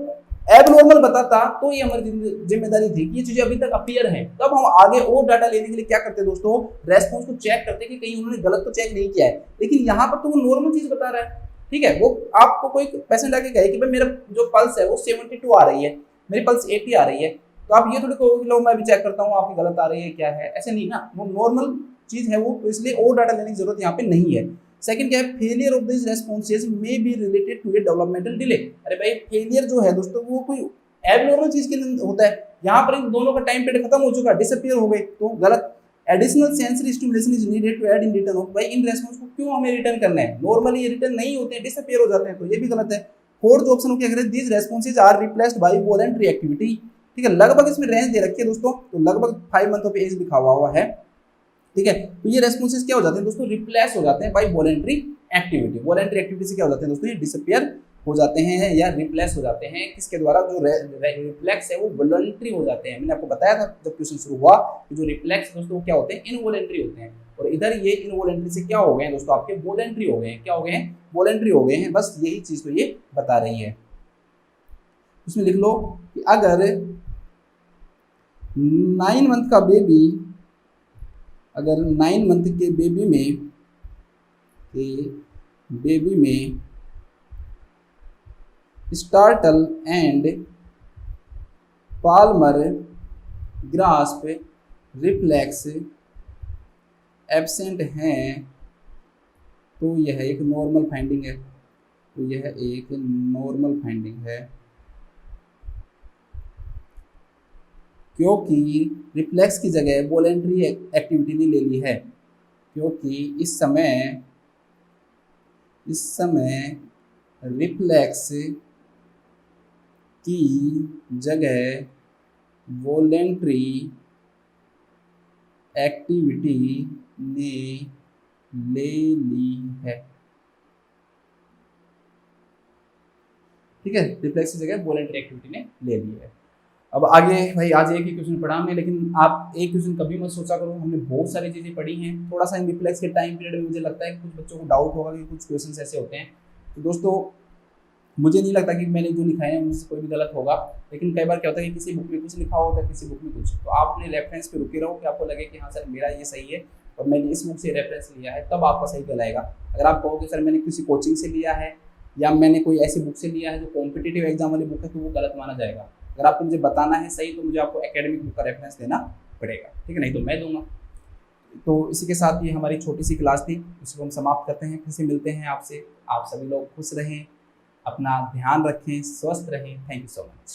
एबनॉर्मल बताता तो ये हमारी जिम्मेदारी थी कि ये चीजें अभी तक अपीयर हैं, तब हम आगे और डाटा लेने के लिए क्या करते दोस्तों, रेस्पॉन्स को चेक करते कि कहीं उन्होंने गलत तो चेक नहीं किया है। लेकिन यहाँ पर तो वो नॉर्मल चीज बता रहा है, ठीक है। वो आपको कोई पेशेंट आके कहे कि भाई मेरा जो पल्स है वो 72 आ रही है, मेरी पल्स 80 आ रही है, तो आप ये थोड़ी कहोगे कि लो मैं भी चेक करता हूँ आपकी गलत आ रही है क्या है, ऐसे नहीं ना, वो नॉर्मल चीज है वो, तो इसलिए और डाटा लेने की जरूरत यहाँ पे नहीं है। सेकंड क्या है, failure of this responses may be related to a developmental delay. अरे भाई फेलियर जो है दोस्तों वो कोई एबनॉर्मल चीज के लिए होता है, यहाँ पर इन दोनों का टाइम पीरियड खत्म हो चुका है, डिसअपीयर हो गए, तो गलत। Additional sensory stimulation is needed to add in return of, भाई इन रेस्पॉन्स को क्यों हमें रिटर्न करना है, नॉर्मली ये रिटर्न नहीं होते हैं, डिसअपीयर हो जाते हैं, तो ये भी गलत है। फोर्थ ऑप्शन को क्या करें, these responses are replaced by voluntary activity, ठीक है, लगभग इसमें रेंज दे रखी है दोस्तों, तो लगभग 5 मंथ ऑफ एज लिखा हुआ है, ठीक है। तो ये रेस्पॉन्सेज क्या हो जाते हैं दोस्तों, रिप्लेस हो जाते हैं by voluntary activity. Voluntary activity से क्या हो जाते हैं दोस्तों, ये डिसअपीयर हो जाते हैं या रिप्लेस हो जाते हैं, किसके द्वारा, जो रिफ्लेक्स है वो वॉलंटरी हो जाते हैं। मैंने आपको बताया था जब क्वेश्चन शुरू हुआ कि जो रिफ्लेक्स दोस्तों क्या होते हैं, इनवॉलंटरी होते हैं, और इधर ये इनवॉलंटरी से क्या हो गए हैं दोस्तों, आपके वॉलंटरी हो गए हैं, क्या हो गए हैं, वॉलंटरी हो गए हैं, बस यही चीज तो ये बता रही है। उसमें लिख लो कि अगर 9 मंथ का बेबी, अगर 9 मंथ के बेबी में startle and Palmer grasp reflex absent हैं, तो यह एक नॉर्मल फाइंडिंग है, तो यह एक नॉर्मल फाइंडिंग है, क्योंकि रिफ्लेक्स की जगह वॉलंटरी एक्टिविटी ने ले ली है, क्योंकि इस समय रिफ्लेक्स की जगह वॉलंटरी एक्टिविटी ने ले ली है, ठीक है, रिफ्लेक्स की जगह वॉलंटरी एक्टिविटी ने ले ली है। अब आगे भाई आज एक ही क्वेश्चन पढ़ा हमने, लेकिन आप एक क्वेश्चन कभी मत सोचा करो, हमने बहुत सारी चीज़ें पढ़ी हैं, थोड़ा सा इन रिफ्लेक्स के टाइम पीरियड में मुझे लगता है कि कुछ बच्चों को डाउट होगा कि कुछ क्वेश्चन ऐसे होते हैं, तो दोस्तों मुझे नहीं लगता कि मैंने जो लिखा है उनसे कोई भी गलत होगा, लेकिन कई बार क्या होता है कि किसी बुक में कुछ लिखा होता है, किसी बुक में कुछ, तो आप अपने रेफरेंस पे रुके रहो कि आपको लगे कि हाँ सर मेरा ये सही है और मैंने इस बुक से रेफरेंस लिया है, तब आपका सही कहलाएगा। अगर आप कहोगे सर मैंने किसी कोचिंग से लिया है या मैंने कोई ऐसी बुक से लिया है जो कॉम्पिटिटिव एग्जाम वाली बुक है, तो वो गलत माना जाएगा। अगर आपको मुझे बताना है सही, तो मुझे आपको एकेडमिक बुक का रेफरेंस देना पड़ेगा, ठीक है, नहीं तो मैं दूंगा। तो इसी के साथ ये हमारी छोटी सी क्लास थी, इसको हम समाप्त करते हैं, फिर से मिलते हैं आपसे। आप सभी लोग खुश रहें, अपना ध्यान रखें, स्वस्थ रहें। Thank you so much.